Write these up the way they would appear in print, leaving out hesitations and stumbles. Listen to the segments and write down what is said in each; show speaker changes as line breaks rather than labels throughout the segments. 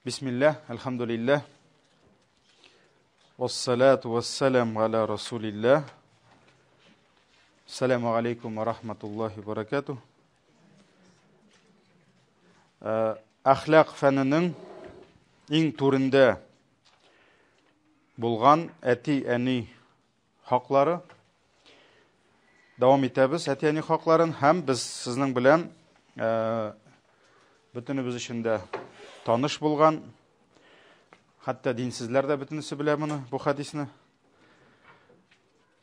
Bismillah, elhamdülillah. Vessalatu vesselamu ala Resulillah. Selamu aleyküm ve rahmetullahi ve berekatuh. Ahlak fəninin ең түрінде болған әти-әни хақлары. Давам етеміз әти-әни хақларын. Һәм біз сіздің білән бүтініміз ішінде таныш болған, хатта динсізлер де бүтінісі біле мұны, бұл хадисіні.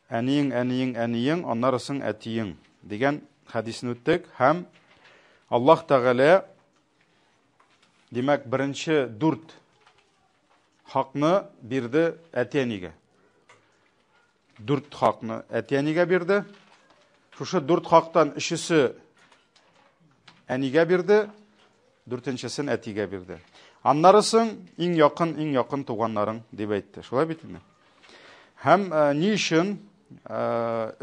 Әнейің, оннарысың әтейің деген хадисін өттік. Һәм Аллах Тағала демек бірінші дүрт хақны берді әти-әниге. Дүрт хақны әти-әниге берді. Шушы дүрт хақтан үшісі әниге берді, дүртіншісін әтиге берді. Аннарысың ең яқын туғанларың деп айтты. Шулай бетіне. Һәм не үшін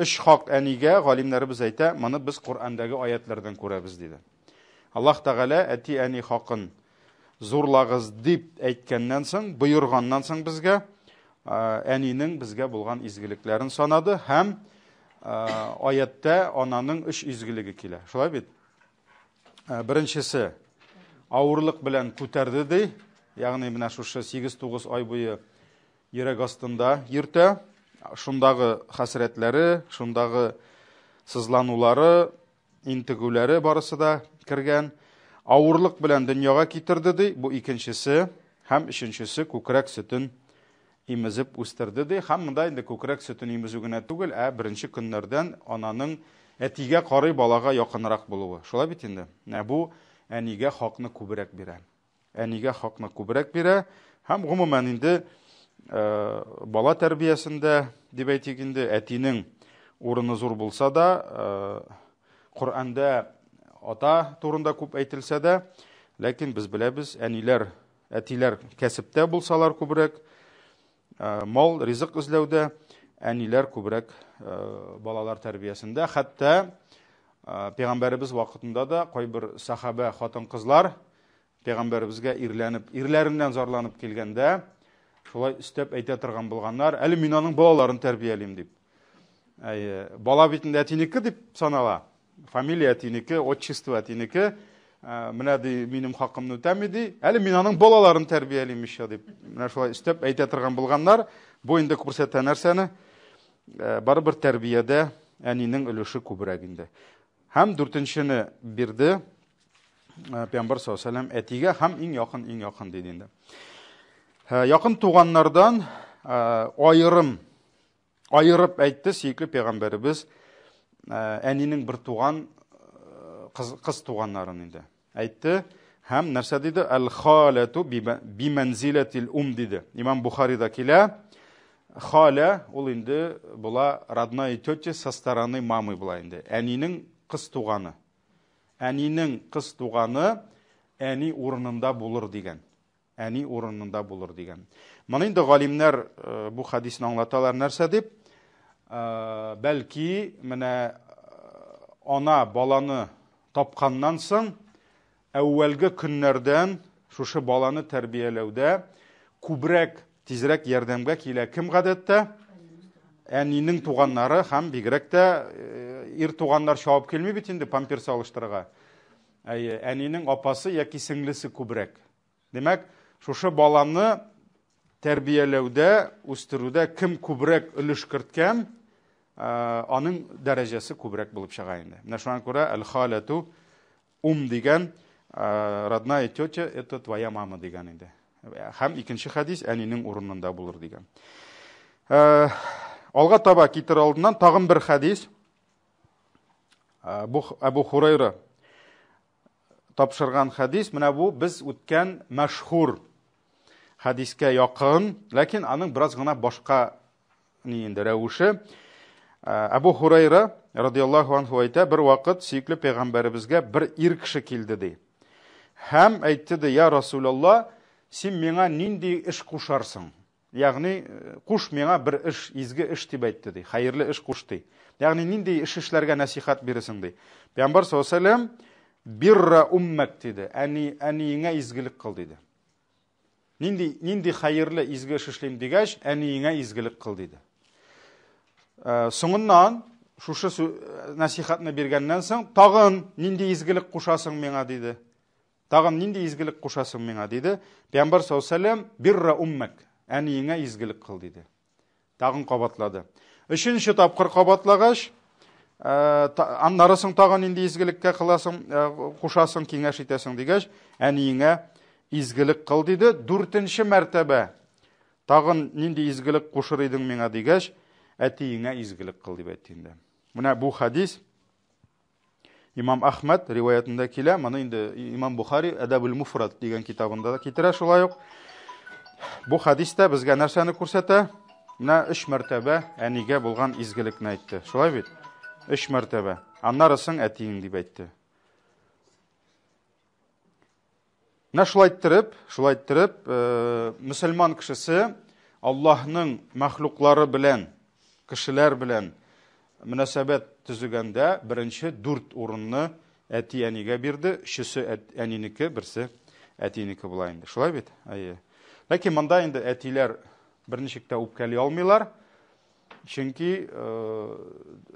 үш хақ әниге ғалимлері біз айта, мұны біз Құрандағы аятлардан көреміз дейді. Аллах Тағала әти-әни хақын зорлағыз деп әйткәннән соң, бұйырғаннан соң бізге әнинің бізге болған изгіліклерін санады. Һәм аятта ананың үш изгілігі келе. Шулай бет. Біріншісі ауырлық білән көтерді дей, яғни мына шушы 8-9 ай бойы ерек астында ерті, шундағы хасретлері, шундағы сызланулары, интігулері барысы да кірген. Ауырлық білән дүнияға кетірді дей, бұл екіншісі, һәм үшіншісі көкірек сүтін имізіп өстірді дей. Һәм мұнда енді көкірек сүтін имізугіне түгіл, бірінші күнлерден ананың әтиге қарай балаға яқынырақ болуы. Шулай бит енді. Бұл әниге хақны көбірек бере. Әниге хақны көбірек бере. Һәм ғұмумән енді бала тәрбиясында деп әйтегенде әтинің орны зор болса да, Құранда ата турында көп әйтілсе де, ләкин біз білеміз, әтилер кәсіпте болсалар көбірек, мал, ризық ізлеуде, әнилер көбірек балалар тәрбиясында. Хәтта Пейғамбарыбыз вақытында да қой бір сахаба хатын қызлар Пейғамбарыбызға ирлерінен зарланып келгенде, шулай істеп әйте тұрған болғанlar, әлі мен аның балаларын тәрбиелеймін деп. Бала бетінде әтинікі деп санала. Фамилия әтинікі, отчество әтинікі, мына менің хақымны өтәмеді, әлі мен аның балаларын тәрбиелеймін ше деп. Мына шулай істеп әйте тұрған болғанlar, бойында көрсеткен нәрсені бары бір тәрбиеде әнинің үліші көбірек енді. Һәм дүртіншіні берді Пейғамбар саллаллаху алейхи ва саллям әтиге, һәм ең яқын дейді енді. Яқын туғаннардан айырып әйтті сүйіклі Пейғамбарыбыз әнинің бір туған қыз туғанларын енді. Әйтті, һәм нәрсе дейді, әл-халату бимәнзилетил дейді. Имам Бухарида келе, халя, ол енді бұла родная тетя со стороны мамы бұла енді. Әнинің қыз туғаны. Әнинің қыз туғаны әни орнында болыр деген. Әни орнында болыр деген. Мұны енді ғалимлер бұл хадисін аңлаталар нәрсе деп, бәлки міне ана баланы тапқаннан соң әуелгі күннерден шушы баланы тәрбиелеуде көбірек тезірек ярдәмгә келе кім ғадетті? Әнинің туғаннары һәм бигрәк тә ир туғаннар шауып келмей бит инде памперс алыштырырга. Әнинің апасы яки сіңлесе көбірек. Демәк, шушы баланы тәрбиелеуде, үстерүдә кім көбірек өлеш керткән, аның дәрәҗәсе көбірек булып чыга инде. Менә шуңа күрә әл-халату дигән, родная тетя это твоя мама дигән инде. Һәм икенче хадис әнинең урынында булыр дигән. Алга таба китер алдыннан тагын бер хадис. Абу Хурайра тапшырган хадис. Менә бу без үткән мәшһүр хадискә якын, ләкин аның бераз гына башка инде рәвеше. Абу Хурайра радиллаһу анһу әйтә, бер вакыт сөйкле Пәйгамбәребезгә бер ир кеше килде ди. Һәм әйтте ди, я Расулаллах, син миңа нинди эш кушарсың? Ягъни куш миңа бер эш, изге эш дип әйтте ди, хәерле эш куш ди. Ягъни нинди эшләргә насихат бирәсең ди. Пәйгамбәр саллаллаһу алейһи ва саллям бирра уммак диде. Әниеңә изгелек кыл диде. Нинди хайырлы изге эш эшлим дигәч, әниеңә изгелек кыл диде. Соңыннан шушы насихатны биргәннән соң, тагын нинди изгелек кушасың миңа диде. Тагын нинди изгелек кушасың миңа диде. Пәйгамбер саллаллаху алейхи ва саллям бирра уммак, әниеңә изгелек кыл диде. Тагын кабатлады. Өченче тапкыр кабатлагач, аннары соң тагын нинди изгелеккә кушасың, киңәш итәсең дигәч, әниеңә изгелек кыл диде. Дүртенче мәртәбә тагын нинди изгелек кушыр идең миңа дигәч, әтиеңә изгелек кыл дип әйтте инде. Менә бу хадис Имам Ахмад риваятында килә, моны инде Имам Бухари Адабул Муфрад дигән китабында да китерә шулай ук. Бу хадистә безгә нәрсәне күрсәтә? Менә 3 мәртәбә әнигә булган изгелекне әйтте. Шулай бит? 3 мәртәбә. Аннары соң әтиең дип әйтте. Менә шулай иттереп, мөселман кешесе Аллаһның мәхлуклары белән, кешеләр белән мөнәсәбәт төзегәндә беренче 4 урынны әти-әнигә бирде, өчесе әнинеке, берсе әтинеке була инде. Шулай бит? Ләкин монда инде әтиләр берничек тә үпкәли алмыйлар. Чөнки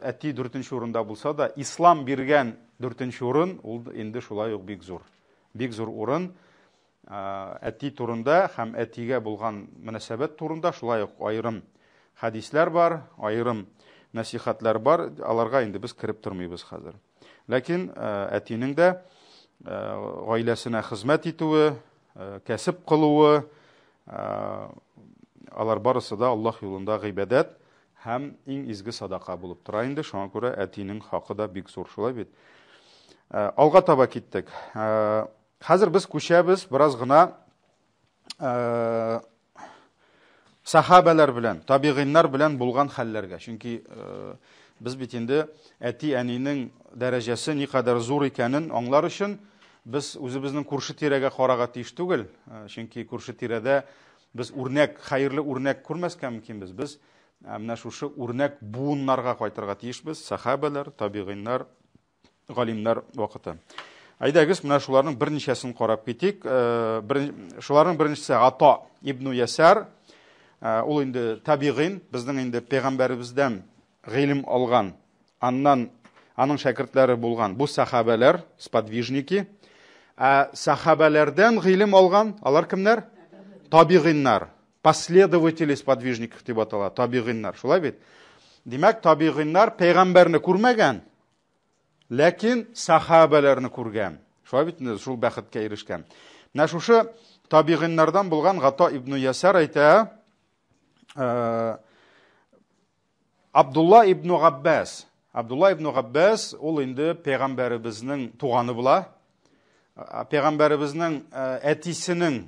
әти 4нче урында булса да, ислам биргән 4нче урын ул инде шулай ук бик зур. Бик зур урын әти турында һәм әтигә булган мөнәсәбәт турында шулай ук аерым хадисләр бар, аерым насихатлар бар. Аларга инде без кирип тормыйбыз хәзер. Ләкин әтинең дә гаиләсенә хезмәт итүе, кәсеп кылуы, алар барысы да Аллаһ юлында гыйбадат һәм иң изге садака булып тора инде. Шуңа күрә әтинең хакы да бик зур, шулай бит. Алга таба киттек. Хәзер без күчәбез бераз гына сахабалар белән, табигыйннар белән булган хәлләргә. Чөнки без бит инде әти-әнинең дәрәҗәсе никадәр зур икәнен аңлар өчен без үзебезнең күрше тирәгә карага тиеш түгел. Чөнки күрше тирәдә без хәерле үрнәк күрмәскә мөмкинбез. Без менә шушы үрнәк буыннарга кайтырга тиешбез. Сахабалар, табигыйннар, галимнар вакыты. Әйдәгез, менә шуларның берничәсен карап китик. Шуларның беренчесе Ата ибн Ясар. Ул инде табигыйн, безнең инде пәйгамбәребездән гыйлем алган, аннан аның шәкертләре булган бу сахабалар, сподвижники. Сахабалардан гыйлем алган, алар кемнәр? Табигыйннар, последователи сподвижников дип атала, табигыйннар. Шулай бит? Димәк, табигыйннар пәйгамбәрне күрмәгән, ләкин сахабаларны күргән. Шулай бит, шул бәхеткә ирешкән. Менә шушы табигыйннардан булган Гата ибн Ясар әйтә, Абдулла ибн Габбас. Абдулла ибн Габбас ул инде пәйгамбәребезнең туганы була. Пәйгамбәребезнең әтисенең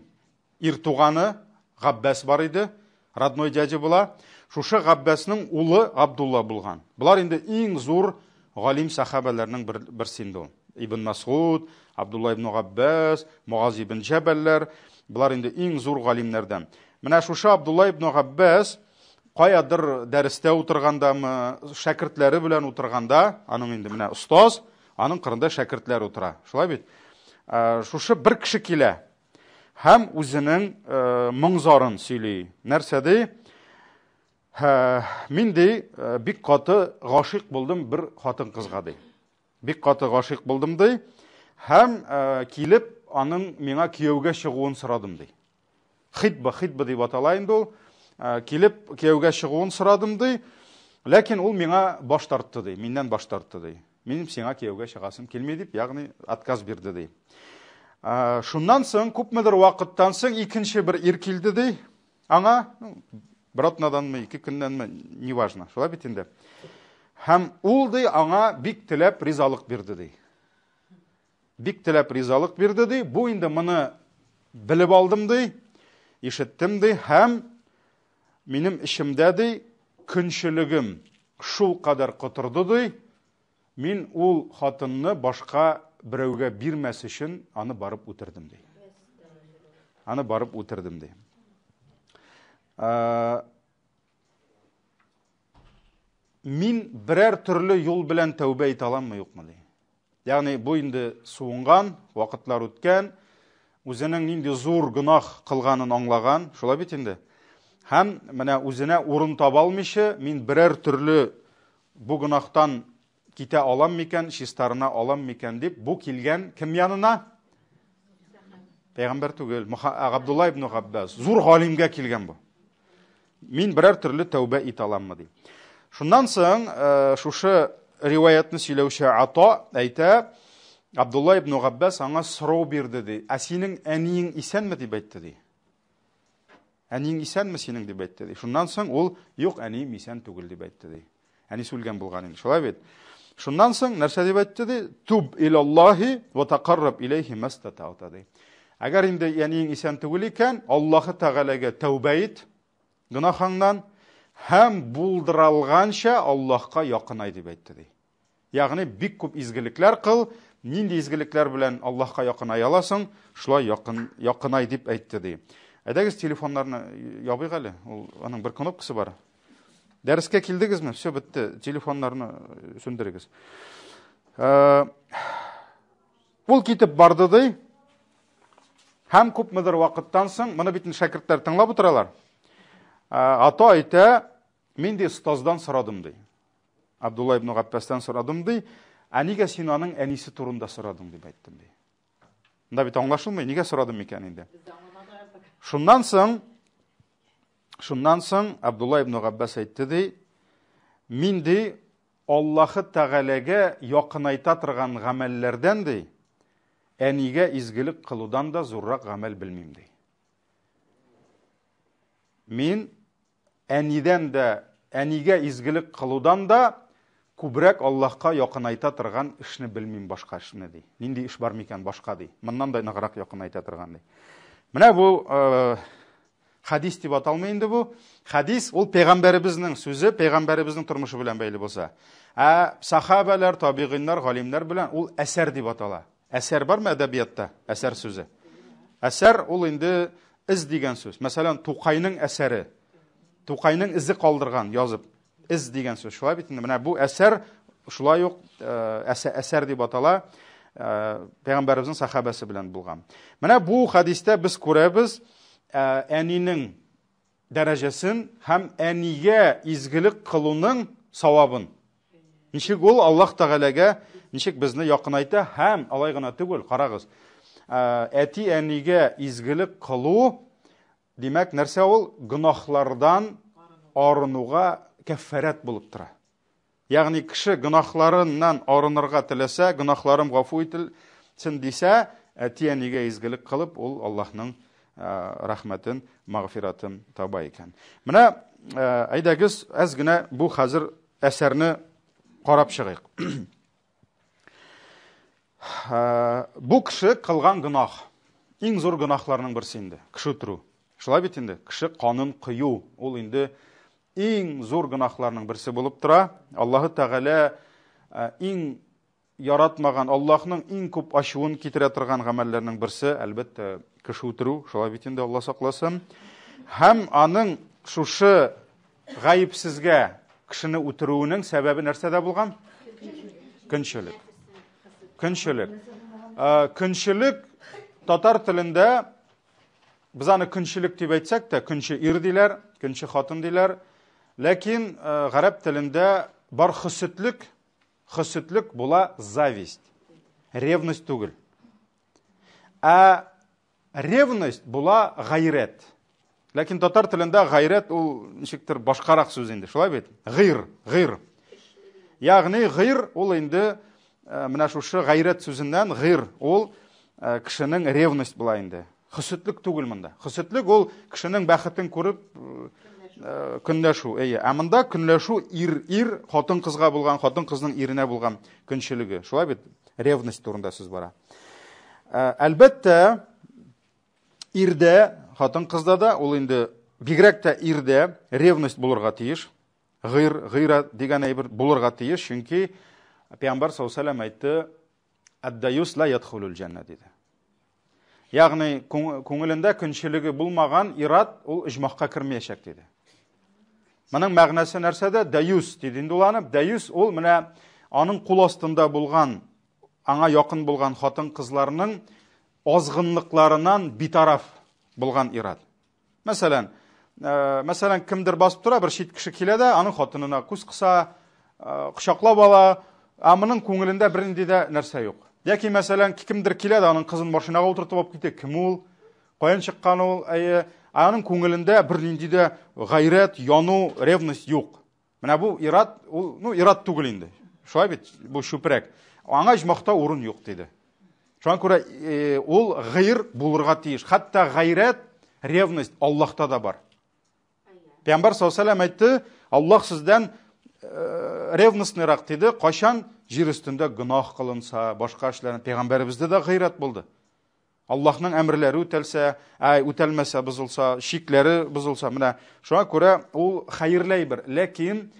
ир туганы Габбас бар иде, родной дяде була. Шушы Габбасның улы Абдулла булган. Булар инде иң зур галим сахабаларның берсе инде ул. Ибн Масуд, Абдулла ибн Габбас, Муаз ибн Джабаллар, булар инде иң зур галимнәрдән. Менә шушы Абдулла ибн Габбас каядыр дәрестә утыргандамы, шәкертләре белән утырганда, аның инде менә устаз, аның кырында шәкертләр утыра. Шулай бит? Шушы бер кеше килә һәм үзенең моңзарын сөйли. Нәрсә ди? Мин ди бик каты гашыйк булдым бер хатын кызга ди. Бик каты гашыйк булдым ди һәм килеп аның миңа кияүгә чыгуын сорадым ди. Хитба дип атала инде ул. Килеп кияүгә чыгуын сорадым ди, ләкин ул миңа баш тартты ди, миннән баш тартты ди. Минем сиңа кияүгә чыгасым килми дип, ягъни отказ бирде ди. Шуннан соң күпмедер вакыттан соң икенче бер ир килде ди. Аңа бер атнаданмы, 2 көннәнме, неважно. Шулай бит инде. Һәм ул ди аңа бик теләп ризалык бирде ди. Бик теләп ризалык бирде ди. Бу инде моны белеп алдым ди, ишеттем ди һәм минем ишемдә ди көнчелегем шул кадәр кытырды ди. Мин ул хатынны башка берәүгә бирмәс өчен аны барып үтердем ди. Аны барып үтердем ди. Мин берәр төрле юл белән тәүбә итә аламмы юкмы ди. Ягъни бу инде суынган, вакытлар үткән, үзенең нинди зур гынах кылганын аңлаган, шулай бит инде. Һәм менә үзенә урын таба алмыйча, мин берәр төрле бу гынахтан китә алам микән, чистарына алам микән дип, бу килгән кем янына? Пәйгамбәр түгел, Абдулла ибн Габбас, зур галимгә килгән бу. Мин берәр төрле тәүбә ит аламмы ди. Шуннан соң шушы риваятны сөйләүче Ата әйтә, Абдулла ибн Габбас аңа сорау бирде ди. Ә синең әниең исәнме дип әйтте ди. Әниең исәнме синең дип әйтте ди. Шуннан соң ул юк, әнием исән түгел дип әйтте ди. Әнисе үлгән булган инде. Шулай бит. Шуннан соң нәрсә дип әйтте ди? Туб илаллаһи ва тaqarrab илейһи мастатa'та ди. Әгәр инде әниең исән түгел икән, Аллаһы Тәгаләгә тәүбә ит гынахыңнан һәм булдыралганча Аллаһка якынай дип әйтте ди. Ягъни бик күп изгелекләр кыл, нинди изгелекләр белән Аллаһка якынай аласың, шулай якынай дип әйтте ди. Әйдәгез телефоннарны ябыйк әле. Ул аның бер кнопкасы бар. Дәрескә килдегезме? Все бетте. Телефоннарны сүндерегез. Ул китеп барды ди. Һәм күпмедер вакыттан соң, моны бит шәкертләр тыңлап утыралар. Ата әйтә, мин ди остаздан сорадым ди. Абдулла ибн Габбастан сорадым ди. Ә нигә син аның әнисе турында сорадың дип әйттем ди. Монда бит аңлашылмый, нигә сорадым микән инде? Шуннан соң Абдулла ибн Габбас әйтте ди, мин ди Аллаһы Тәгаләгә якынайта торган гамәлләрдән ди, әнигә изгелек кылудан да зуррак гамәл белмим ди. Мин әнидән дә, әнигә изгелек кылудан да күбрәк Аллаһка якынайта торган эшне белмим башка эшне ди. Нинди эш бар микән башка ди. Моннан да ныграк якынайта торган ди. Менә бу хадис дип аталмый инде бу. Хадис ул пәйгамбәребезнең сүзе, пәйгамбәребезнең тормышы белән бәйле булса. Сахабалар, табигиннар, галимнәр белән ул әсәр дип атала. Әсәр бармы әдәбиятта? Әсәр сүзе. Әсәр ул инде из дигән сүз. Мәсәлән, Тукайның әсәре. Тукайның изе калдырган, язып, из дигән сүз. Шулай бит инде. Менә бу әсәр шулай ук әсәр дип атала. Пәйгамбәребезнең сахабасы белән булган. Менә бу хадистә без күрәбез әнинең дәрәҗәсен һәм әнигә изгелек кылуның савабын. Ничек ул Аллаһ Тәгаләгә ничек безне якынайта һәм алай гына түгел, карагыз. Әти әнигә изгелек кылу димәк нәрсә ул? Гынахлардан арынуга кәффарат булып тора. Ягъни кеше гынахларыннан арынырга теләсә, гынахларым гафу ителсен дисә, әти әнигә изгелек кылып, ул Аллаһның рәхмәтен, магъфиратын таба икән. Менә әйдәгез, әз генә бу хәзер әсәрне карап чыгыйк. Бу кеше кылган гынах, иң зур гынахларның берсе инде, кеше үтерү. Шулай бит инде, кеше канын кыю, ул инде иң зур гынахларның берсе булып тора. Аллаһы Тәгалә иң яратмаган, Аллаһның иң күп ачуын китерә торган гамәлләрнең берсе, әлбәттә, кеше үтерү. Шулай бит инде, Алла сакласын. Һәм аның шушы гаепсезгә кешене үтерүенең сәбәбе нәрсәдә булган? Көнчелек. Көнчелек. Көнчелек татар телендә без аны көнчелек дип әйтсәк тә, көнче ир диләр, көнче хатын диләр. Ләкин гарәп телендә бар хөсетлек, хөсетлек була зависть. Ревность түгел. Ревность була гайрәт. Ләкин татар телендә гайрәт ул ничектер башкарак сүз инде. Шулай бит? Гыйр. Ягъни гыйр ул инде менә шушы гайрәт сүзеннән гыйр ул кешенең ревность була инде. Хөсетлек түгел монда. Хөсетлек ул кешенең бәхетен күреп көнләшү. Монда көнләшү ир хатын кызга булган, хатын кызның иренә булган көнчелеге. Шулай бит? Ревность турында сүз бара. Әлбәттә, ирдә, хатын кызда да ул инде бигрәк тә ирдә ревность булырга тиеш. Гыйра дигән әйбер булырга тиеш, чөнки Пәйгамбәр саллаллаһу алейһи ва саллям әйтте: "Ад-даюс ла ядхулул джанна" диде. Ягъни күңелендә көнчелеге булмаган ират ул иҗмахка кирмәячәк диде. Моның мәгънәсе нәрсәдә? Даюс диде инде ул. Даюс ул менә аның кул астында булган, аңа якын булган хатын кызларның азгынлыкларынан битараф булган ират. Мәсәлән, кемдер басып тора, бер чит кеше килә дә, аның хатынына күз кыса, кочаклап ала, аның күңелендә бернинди дә нәрсә юк. Яки мәсәлән, кемдер килә дә, аның кызын машинага утыртып алып китә, кем ул, каян чыккан ул, аның күңелендә бернинди дә гайрәт, яну, ревность юк. Менә бу ират, ул, ират түгел инде. Шулай бит, бу шүпрәк. Аңа җмакта урын юк диде. Шуңа күрә ул гайр булырга тиеш. Хәтта гайрәт, ревность Аллаһта да бар. Пәйгамбәр саллаллаһу алейһи ва сәллям әйтте, Аллаһ сездән ревностныйрак диде, кайчан җир өстендә гынаһ кылынса, башка эшләрне. Пәйгамбәребездә дә гайрәт булды. Аллаһның әмерләре үтәлсә, үтәлмәсә, бозылса, шикләре бозылса, менә шуңа күрә ул хәерле бер, ләкин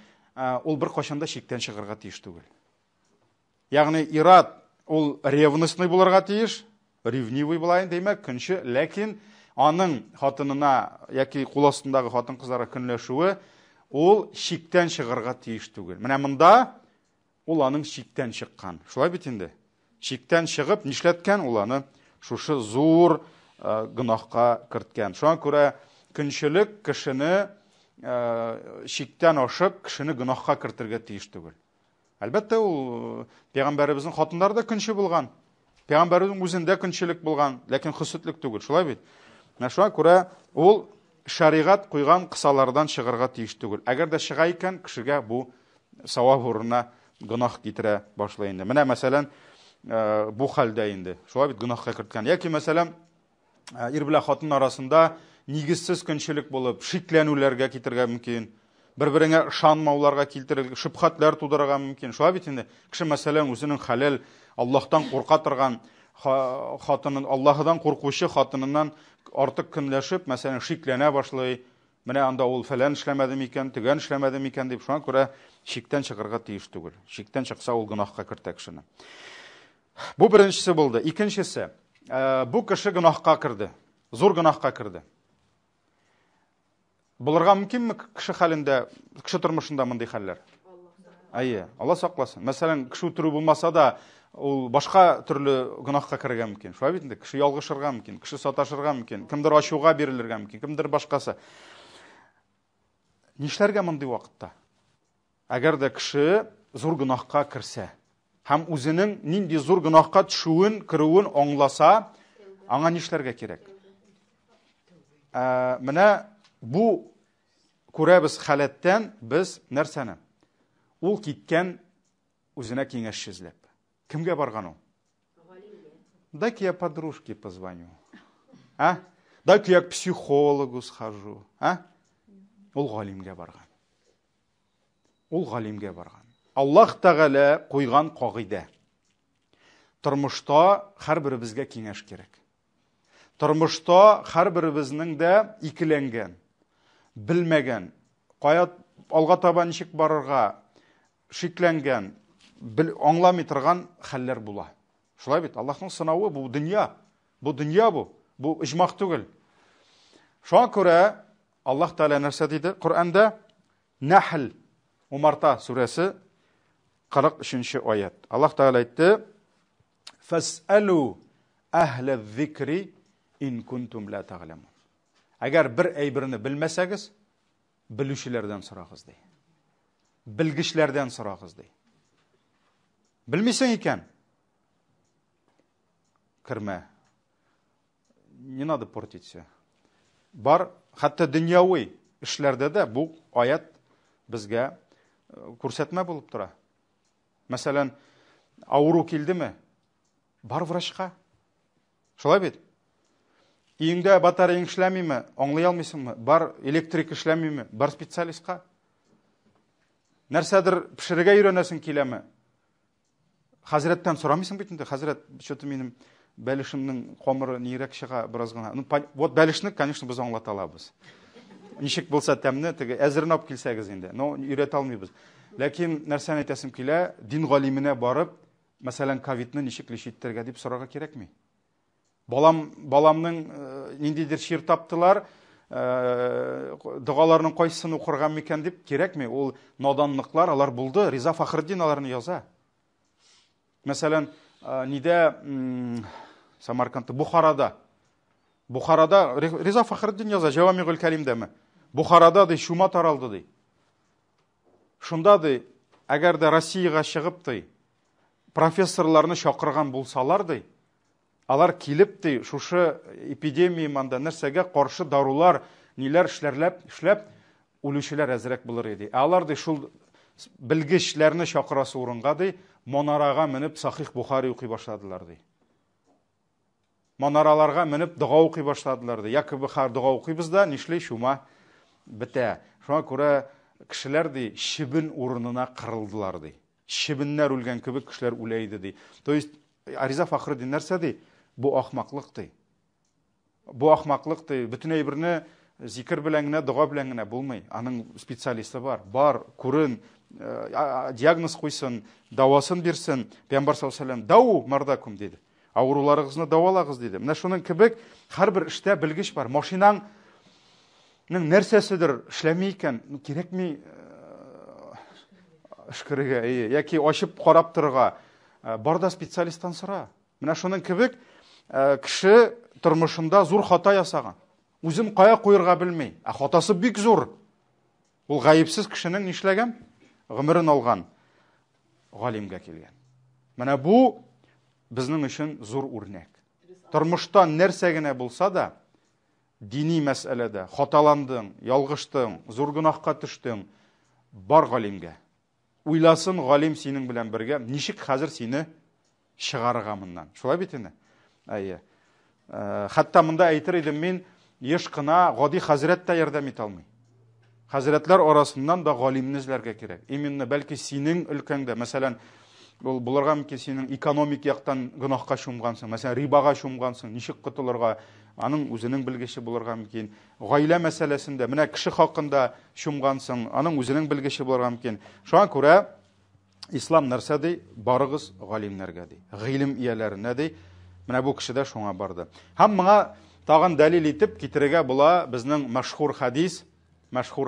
ул бер кайчанда шиктән чыгарга тиеш түгел. Ягъни ират ул ревностный булырга тиеш, ревнивый булайын димәк, көнче, ләкин аның хатынына яки кул астындагы хатын-кызларга көнләшүе ул шиктән чыгарга тиеш түгел. Менә монда ул аның шиктән чыккан. Шулай бит инде. Шиктән чыгып, нишләткән ул аны шушы зур гынаһка керткән. Шуңа күрә көнчелек кешене шиктән ашып, кешене гынаһка кертергә тиеш түгел. Әлбәттә, ул пәйгамбәребезнең хатыннары да көнче булган. Пәйгамбәребезнең үзендә көнчелек булган, ләкин хөсетлек түгел. Шулай бит. Шуңа күрә ул шаригат куйган кысалардан чыгарга тиеш түгел. Әгәр дә чыга икән, кешегә бу савап урынына гынаһ китерә башлый инде. Менә мәсәлән, бу хәлдә инде. Шулай бит гынаһка керткән. Яки мәсәлән, ир белән хатын арасында нигезсез көнчелек булып, шикләнүләргә китергә мөмкин. Бер-береңә ышанмауларга китерергә, шөбһәтләр тудырырга мөмкин. Шулай бит инде. Кеше мәсәлән үзенең хәләл, Аллаһтан курка торган хатынын, Аллаһыдан куркучы хатыныннан артык көнләшеп, мәсәлән, шикләнә башлый. Менә анда ул фәлән эшләмәде микән, төгән эшләмәде микән дип, шуңа күрә шиктән чыгарга тиеш түгел. Шиктән чыкса, ул гынаһка кертә кешене. Бу беренчесе булды. Икенчесе, бу кеше гынаһка керде. Зур гынаһка керде. Булырга мөмкинме кеше хәлендә, кеше тормышында мондый хәлләр? Алла сакласын. Мәсәлән, кеше үтерү булмаса да, ул башка төрле гынаһка керергә мөмкин. Шулай бит инде, кеше ялгышырга мөмкин, кеше саташырга мөмкин, кемдер ачуга бирелергә мөмкин, кемдер башкасы. Нишләргә мондый вакытта? Әгәр дә кеше зур гынаһка керсә, һәм үзенең нинди зур гынаһка төшүен, кируен аңласа, аңа нишләргә кирәк? Менә бу күрәбез халәттән без нәрсәне? Ул киткән үзенә киңәш эзләп. Кемгә барган ул? Дай-ка я подружке позвоню. Дай-ка я к психологу схожу. Ул галимгә барган. Ул галимгә барган. Аллаһ Тәгалә куйган кагыйдә. Тормышта һәрберебезгә киңәш кирәк. Тормышта һәрберебезнең дә икеләнгән, белмәгән, кая алга таба ничек барырга, шикләнгән, аңламый торган хәлләр була. Шулай бит, Аллаһның сынавы бу дөнья. Бу дөнья бу. Бу иҗмах түгел. Шуңа күрә Аллаһ Тәгалә нәрсә диде? Коръәндә Нәхл, Умарта сүрәсе 43-нче аят. Аллаһ Тәгалә әйтте: "Фас'алу ахла зикри ин кунтум ла та'ламун." Әгәр бер әйберне белмәсәгез, белүчеләрдән сорагыз ди. Белгечләрдән сорагыз ди. Белмисең икән, кирмә. Не надо портить все. Бар, хәтта дөньяви эшләрдә дә бу аят безгә күрсәтмә булып тора. Мәсәлән, авыру килдеме? Бар врачка. Шулай бит. Өеңдә батареяң эшләмиме? Аңлый алмыйсыңмы? Бар электрик эшләмиме? Бар специалистка. Нәрсәдер пешерергә өйрәнәсең киләме? Хәзрәттән сорамыйсың бит инде. Хәзрәт, что-то минем бәлешемнең камыры нирәк чыга бераз гына. Вот бәлешне, конечно, без аңлата алабыз. Ничек булса тәмне, теге әзернап килсәгез инде. Но өйрәтә алмыйбыз. Ләкин нәрсәне әйтәсем килә, дин галименә барып, мәсәлән, ковидны ничек лечиттергә дип сорарга кирәкми. Баламның ниндидер шир таптылар, дугаларның кайсысын укырга микән дип кирәкми. Ул наданлыклар, алар булды. Риза Фахриддин аларны яза. Мәсәлән, нидә Самаркандта, Бухарада. Бухарада, Риза Фахриддин яза, Жавамигул Калимдәме. Бухарада ди шума таралды ди. Шунда ди, әгәр дә Россияга чыгып ди, профессорларны чакырган булсалар ди, алар килеп ди, шушы эпидемия манда нәрсәгә каршы дарулар, ниләр эшләп, үлүчеләр әзрәк булыр иде. Алар ди шул белгечләрне чакырасы урынга ди, монарага менеп Сахих Бухари укый башладылар ди. Монараларга менеп дуга укый башладылар ди. Якобы хар дуга укыйбыз да, нишлей шума бетә. Шуңа күрә кешеләр ди шибен урынына кырылдылар ди. Шибеннәр үлгән кебек кешеләр үлә иде ди. То есть Риза Фахриддин нәрсә ди? Бу ахмаклык ди. Бу ахмаклык ди. Бүтән әйберне зикр белән генә, дуга белән генә булмый. Аның специалисты бар. Бар, күрен, диагноз куйсын, давасын бирсен. Пәйгамбер саллаллаху алейхи ва саллям дау мардакум диде. Авыруларыгызны давалагыз диде. Менә шуның кебек һәрбер эштә белгеч бар. Машинаның нәрсәседер эшләми икән, кирәкми эшкерергә, яки ачып карап торырга, барда специалисттан сора. Менә шуның кебек кеше тормышында зур хата ясаган. Үзен кая куярга белми. Хатасы бик зур. Ул гаепсез кешенең нишләгән? Гомерен алган, галимгә килгән. Менә бу безнең өчен зур үрнәк. Тормышта нәрсә генә булса да, дини мәсьәләдә хаталандың, ялгыштың, зур гынахка төштең, бар галимгә. Уйласын галим синең белән бергә, ничек хәзер сине чыгарырга моннан. Шулай бит инде. Хәтта монда әйтер идем мин, еш кына гади хәзрәт тә ярдәм итә алмый. Хәзрәтләр арасыннан да галимне эзләргә кирәк. Именно бәлки синең өлкәңдә, мәсәлән, булырга мөмкин синең экономик яктан гынахка чумгансың, мәсәлән, рибага чумгансың, ничек котылырга, аның үзенең белгече булырга мөмкин. Гаилә мәсьәләсендә, менә кеше хакында чумгансың, аның үзенең белгече булырга мөмкин. Шуңа күрә ислам нәрсә ди? Барыгыз галимнәргә ди. Гыйлем ияләренә ди. Менә бу кеше дә шуңа барды. Һәм моңа тагын дәлил итеп китерергә була безнең мәшһүр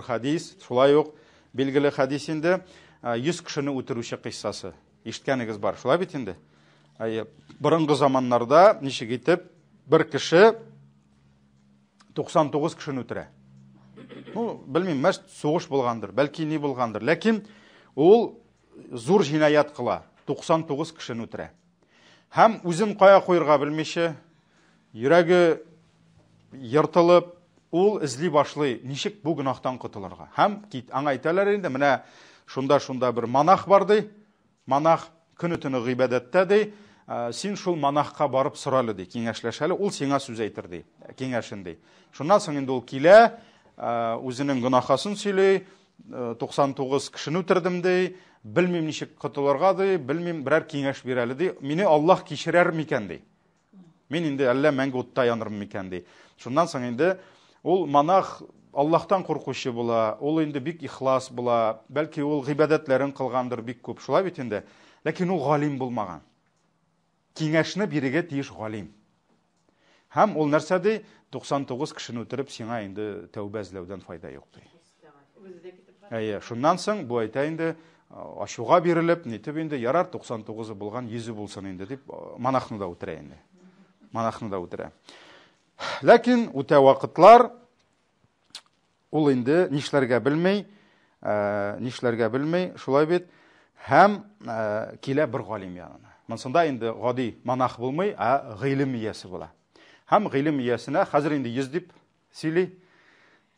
хадис, шулай ук билгеле хадис инде, 100 кешене үтерүче кыйссасы. Ишеткәнегез бар, шулай бит инде. Борынгы заманнарда ничек итеп бер кеше 99 кешене үтерә. Белмим, мәш сугыш булгандыр, бәлки ни булгандыр, ләкин ул зур җинаят кыла, 99 кешене үтерә. Һәм үзен кая куярга белмичә, йөрәге йыртылып, ул эзли башлый, ничек бу гынахтан котылырга. Һәм аңа әйтәләр инде, менә шунда бер монах бар ди. Монах көне-төне гыйбадәттә ди. Син шул монахка барып соралы ди, киңәшләшәле, ул сиңа сүз әйтер ди, киңәшен ди. Шуннан соң инде ул килә, үзенең гынахасын сөйли, 99 кешене үтердем ди, белмим ничек котылырга ди, белмим берәр киңәш бирәле ди. Мине Аллаһ кичерәр микән ди. Мин инде әллә мәңге утта янырмын микән ди. Шуннан соң инде ул монах Аллаһтан куркучы була, ул инде бик ихлас була, бәлки ул гыйбадәтләрен кылгандыр бик күп, шулай бит инде. Ләкин ул галим булмаган. Киңәшне бирергә тиеш галим. Һәм ул нәрсә ди? 99 кешене үтереп сиңа инде тәүбә эзләүдән файда юк ди. Шуннан соң бу әйтә инде ачуга бирелеп, нитеп инде ярар 99-ы булган 100 булсын инде дип монахны да үтерә инде. Монахны да үтерә. Ләкин үтә вакытлар ул инде нишләргә белмәй, шулай бит, һәм килә бер галим янына. Монсында инде гади монах булмый, гыйлем иясе була. Һәм гыйлем иясенә хәзер инде 100 дип сөйли,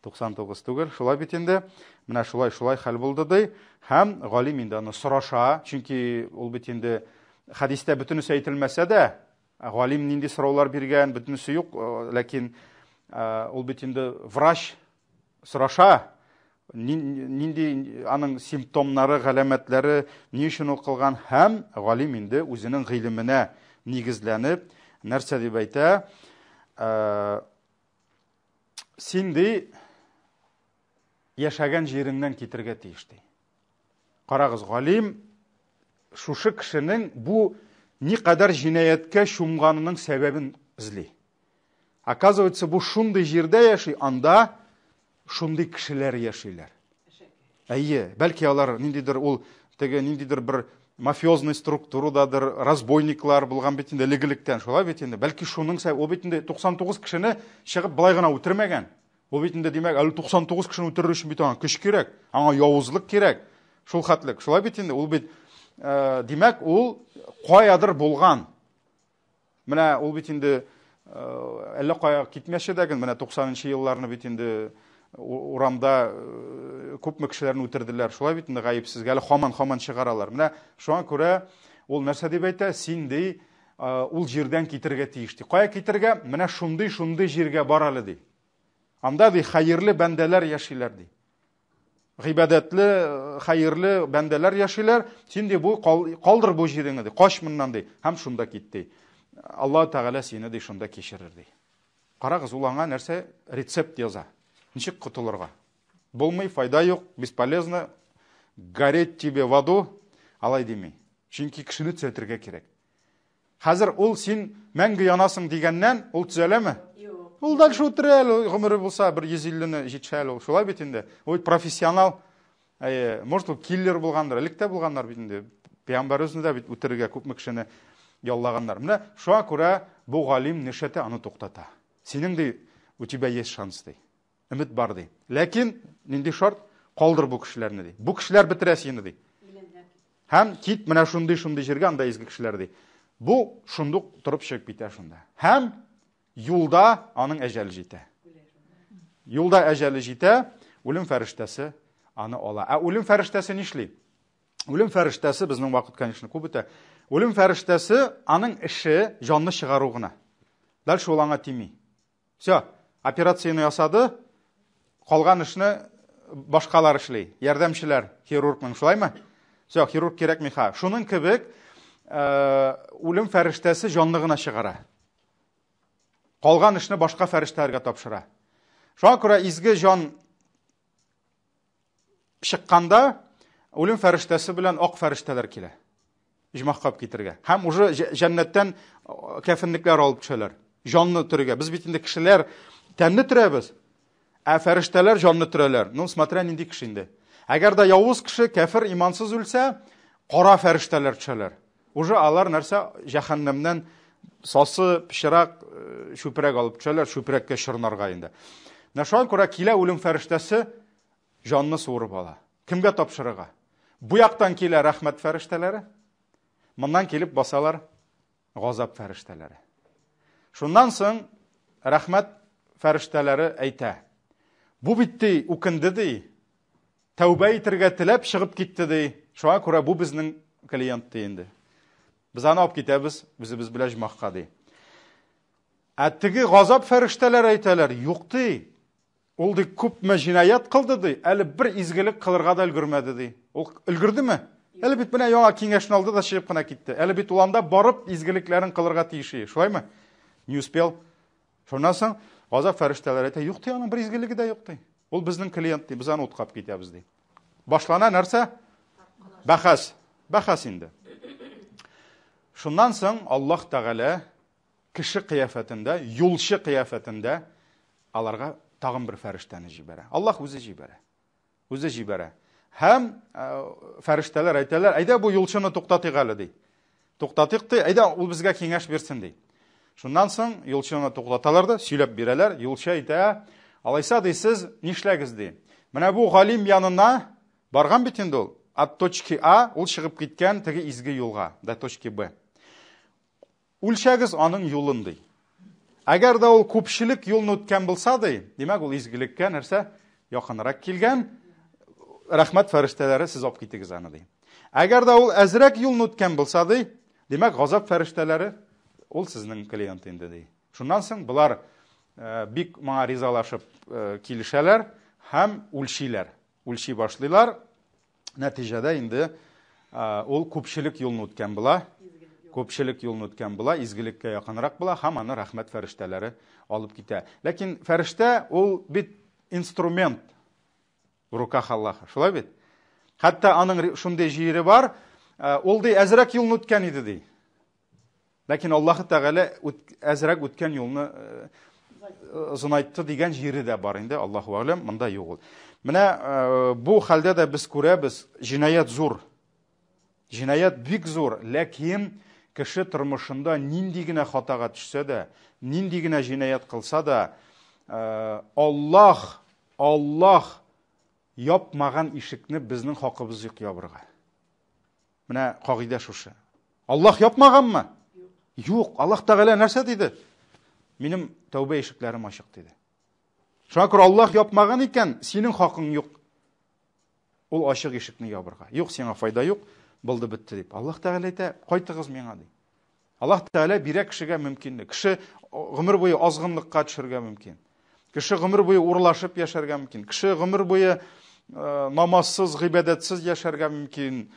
99 түгел, шулай бит инде. Менә шулай хәл булды ди. Һәм галим инде аны сораша, чөнки ул бит инде хадистә бөтенесе әйтелмәсә дә, галим нинди сораулар биргән, бөтенесе юк, ләкин ул бит инде врач сораша, нинди аның симптомнары, галәмәтләре, ни өчен ул кылган, һәм галим инде үзенең гыйлеменә нигезләнеп, нәрсә дип әйтә? Син ди яшәгән җиреңнән китергә тиеш ди. Карагыз, галим шушы кешенең бу никадәр җинаяткә чумганының сәбәбен эзли. Оказывается, бу шундый җирдә яши, анда шундый кешеләр яшиләр. Бәлки алар ниндидер ул теге ниндидер бер мафиозный структурададыр, разбойниклар булган бит инде легилектән, шулай бит инде. Бәлки шуның ул бит инде 99 кешене чыгып былай гына үтермәгән. Ул бит инде димәк, әле 99 кешене үтерер өчен бит аңа көч кирәк, аңа явызлык кирәк. Шул хәтлек. Шулай бит инде ул бит димәк, ул каядыр булган. Менә ул бит инде әллә кая китмәшә дәген, менә 90нчы елларны бит инде урамда күпме кешеләрне үтерделәр. Шулай бит инде гаепсез, әле һаман чыгаралар. Менә шуңа күрә ул нәрсә дип әйтә, син ди ул җирдән китергә тиеш ди. Кая китергә? Менә шундый җиргә бар әле ди. Анда ди хәерле бәндәләр яшиләр ди. Гыйбадәтле, хәерле бәндәләр яшиләр. Син ди бу калдыр бу җиреңне ди. Каш моннан ди. Һәм шунда китте. Аллаһ Тәгалә сине ди шунда кешерер ди. Карагыз, ул аңа нәрсә рецепт яза. Ничек котылырга? Булмый, файда юк, бесполезно. Гореть тебе в аду, алай дими. Чөнки кешене төзәтергә кирәк. Хәзер ул син мәңге янасың дигәннән, ул төзәләме? Ул дальше үтерәл, гомере булса 150-не җитшәл ул. Шулай бит инде. Ул профессионал, может ул киллер булгандыр, электә булганнар бит инде. Пәйгамбәр үзендә бит үтерергә күпме кешене яллаганнар. Менә шуңа күрә бу галим нишәтә аны туктата. Синең ди, у тебя есть шанс ди. Өмет бар ди. Ләкин нинди шарт? Калдыр бу кешеләрне ди. Бу кешеләр бетерә сине ди. Һәм кит менә шундый җиргә, анда изге кешеләр ди. Бу шундук торып чыгып китә шунда. Һәм юлда аның әҗәле җитә. Юлда әҗәле җитә, үлем фәрештәсе аны ала. Үлем фәрештәсе нишли? Үлем фәрештәсе безнең вакыт, конечно, күп үтә. Үлем фәрештәсе аның эше җанны чыгару гына. Дальше ул аңа тими. Всё, операцияны ясады, калган эшне башкалар эшли. Ярдәмчеләр, хирургның, шулаймы? Всё, хирург кирәкми ха. Шуның кебек үлем фәрештәсе җанны гына чыгара. Калган эшне башка фәрештәләргә тапшыра. Шуңа күрә изге җан чыкканда үлем фәрештәсе белән ак фәрештәләр килә. Җмахкап китергә. Һәм уже җәннәттән кәфенлекләр алып төшәләр. Җанны төргә. Без бит инде кешеләр тәнне төрәбез. Фәрештәләр җанны төрәләр. Ну, смотря нинди кеше инде. Әгәр дә явыз кеше, кафир, имансыз үлсә, кара фәрештәләр төшәләр. Уже алар нәрсә җәһәннәмнән сасы, пычрак, шүпрәк алып төшәләр, шүпрәккә чорнарга инде. Шуңа күрә килә үлем фәрештәсе җанны суырып ала. Кемгә тапшырырга? Бу яктан килә рәхмәт фәрештәләре, моннан килеп басалар газап фәрештәләре. Шуннан соң рәхмәт фәрештәләре әйтә: бу битте, үкенде ди, тәүбә итәргә теләп чыгып китте ди. Шуңа күрә бу безнең клиент ди инде. Без аны алып китәбез, үзебез белән җмахка ди. Теге газап фәрештәләр әйтәләр: юк ди, ул ди күпме җинаят кылды ди, әле бер изгелек кылырга да өлгермәде ди. Ул өлгердеме? Әле бит менә яңа киңәшне алды да чыгып кына китте. Әле бит ул анда барып изгелекләрен кылырга тиеши. Шулаймы? Не успел. Шуннан соң газап фәрештәләр әйтә: юк ди, аның бер изгелеге дә юк ди. Ул безнең клиент ди, без аны уткап китәбез ди. Башлана нәрсә? Бәхәс инде. Шуннан соң Аллаһ Тәгалә кеше кыяфәтендә, юлчы кыяфәтендә аларга тагын бер фәрештәне җибәрә. Аллаһ үзе җибәрә. Үзе җибәрә. Һәм фәрештәләр әйтәләр: әйдә бу юлчыны туктатыйк әле ди. Туктатыйк ди, әйдә ул безгә киңәш бирсен ди. Шуннан соң юлчыны туктаталар да, сөйләп бирәләр. Юлчы әйтә: алайса ди, сез нишләгез ди. Менә бу галим янына барган бит инде ул. От точки А ул чыгып киткән теге изге юлга, до точки Б. Үлчәгез аның юлын ди. Әгәр дә ул күпчелек юлны үткән булса ди, димәк ул изгелеккә нәрсә якынрак килгән, рәхмәт фәрештәләре сез алып китегез аны ди. Әгәр дә ул әзрәк юлны үткән булса ди, димәк газап фәрештәләре ул сезнең клиент инде ди. Шуннан соң булар бик моңа ризалашып килешәләр һәм үлчиләр. Үлчи башлыйлар. Нәтиҗәдә инде ул күпчелек юлны үткән була. Күпчелек юлны үткән була, изгелеккә якынрак була, һәм аны рәхмәт фәрештәләре алып китә. Ләкин фәрештә ул бит инструмент в руках Аллаһа. Шулай бит? Хәтта аның шундый җире бар, ул ди әзрәк юлны үткән иде ди. Ләкин Аллаһ Тәгалә әзрәк үткән юлны зынайтты дигән җире дә бар инде. Аллаһу әгълам, монда юк ул. Менә бу хәлдә дә без күрәбез, җинаят зур. Җинаят бик зур, ләкин кеше тормышында нинди генә хатага төшсә дә, нинди генә җинаят кылса да, Аллаһ япмаган ишекне безнең хакыбыз юк ябырга. Менә кагыйдә шушы. Аллаһ япмаганмы? Юк. Аллаһ Тәгалә нәрсә диде? Минем тәүбә ишекләрем ачык диде. Шуңа күрә Аллаһ япмаган икән, синең хакың юк. Ул ачык ишекне ябырга. Юк, сиңа файда юк, булды бетте дип. Аллаһ Тәгалә әйтә, кайтыгыз миңа ди. Аллаһ Тәгалә бирә кешегә мөмкинлек. Кеше гомер буе азгынлыкка төшәргә мөмкин. Кеше гомер буе урлашып яшәргә мөмкин. Кеше гомер буе намазсыз, гыйбадәтсез яшәргә мөмкин.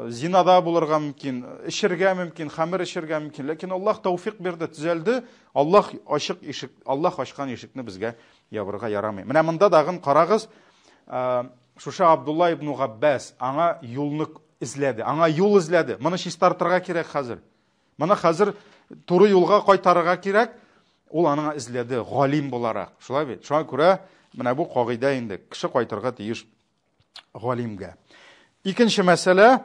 Зинада булырга мөмкин, эшергә мөмкин, хамыр эшергә мөмкин. Ләкин Аллаһ тауфик бирде, төзәлде. Аллаһ ачкан ишекне безгә ябырга ярамый. Менә монда дагын карагыз, шуша Абдулла ибн Габбас аңа юлны изләде, аңа юл изләде. Моны чистартырга кирәк хәзер. Моны хәзер туры юлга кайтарырга кирәк. Ул аны изләде, галим буларак. Шулай бит. Шуңа күрә менә бу кагыйдә инде. Кеше кайтырга тиеш галимгә. Икенче мәсьәлә.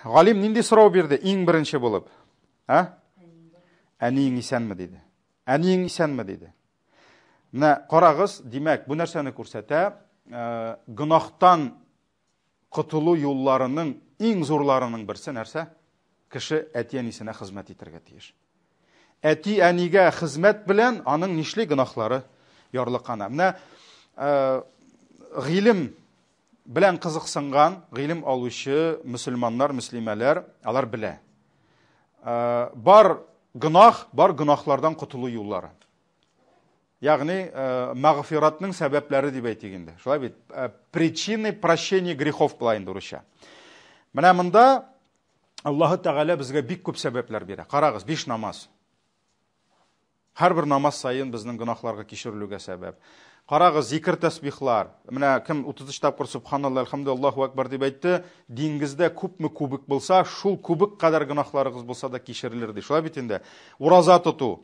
Галим нинди сорау бирде иң беренче булып? Әниең исәнме диде. Әниең исәнме диде. Менә карагыз, димәк, бу нәрсәне күрсәтә, гынахтан котылу юлларының иң зурларының берсе нәрсә? Кеше әти-әнисенә хезмәт итәргә тиеш. Әти-әнигә хезмәт белән аның нишли гынахлары ярлыккана. Менә гыйлем белән кызыксынган, гыйлем алучы мөселманнар, мөслимәләр, алар белә. Бар гынахлардан котылу юллары. Ягъни мәгъфиратның сәбәпләре дип әйтик инде. Шулай бит, причины прощения грехов булай инде русча. Менә монда Аллаһ Тәгалә безгә бик күп сәбәпләр бирә. Карагыз, 5 намаз. Һәрбер намаз сайын безнең гынахларга кичерелүгә сәбәп. Карагыз, зикр тәсбихлар. Менә кем 33 тапкыр субханалла, алхамдулиллаху акбар дип әйтте, диңгездә күпме кубик булса, шул кубик кадәр гынахларыгыз булса да кичерелер ди. Шулай бит инде. Ураза тоту.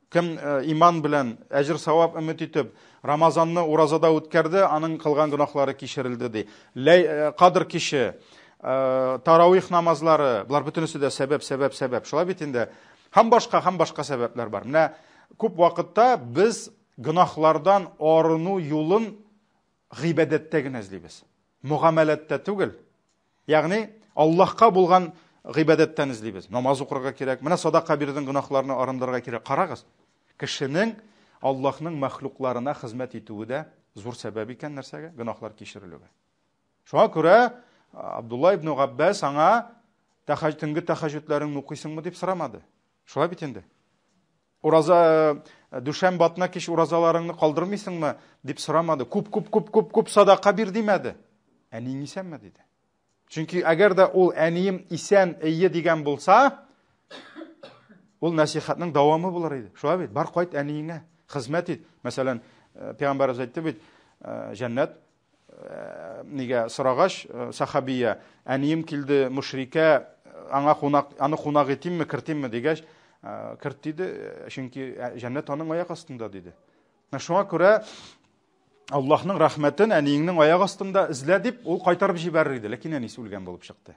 Кем иман белән әҗр савап өмет итеп Рамазанны уразада үткәрде, аның кылган гынахлары кичерелде ди. Кадр киче, таравих намазлары, булар бөтенесе дә сәбәп. Шулай бит инде. Һәм башка сәбәпләр бар. Менә күп вакытта без гынахлардан арыну юлын гыйбадәттә генә эзлибез. Мугамәләттә түгел. Ягъни Аллаһка булган гыйбадәттән эзлибез. Намаз укырга кирәк. Менә садака бирдең, гынахларны арындырырга кирәк. Карагыз. Кешенең Аллаһның мәхлукларына хезмәт итүе дә зур сәбәп икән нәрсәгә? Гынахлар кичерелүгә. Шуңа күрә Абдулла ибн Габбас аңа тәһәҗҗүдтәге тәһәҗҗүдләреңне укыйсыңмы дип сорамады. Шулай бит инде. Ураза дүшәмбе атна кич уразаларыңны калдырмыйсыңмы дип сорамады. Күп садака бир димәде. Әниең исәнме диде. Чөнки әгәр дә ул әнием исән, әйе дигән булса, ул насихатның дәвамы булыр иде. Шулай бит, бар кайт әниеңә, хезмәт ит. Мәсәлән, Пәйгамбәрбез әйтте бит, җәннәт нигә сорагач сахабия, әнием килде мушрикә, аны кунак итимме, кертимме дигәч, керт диде, чөнки җәннәт аның аяк астында диде. Шуңа күрә Аллаһның рәхмәтен әниеңнең аяк астында эзлә дип, ул кайтарып җибәрер иде, ләкин әнисе үлгән булып чыкты.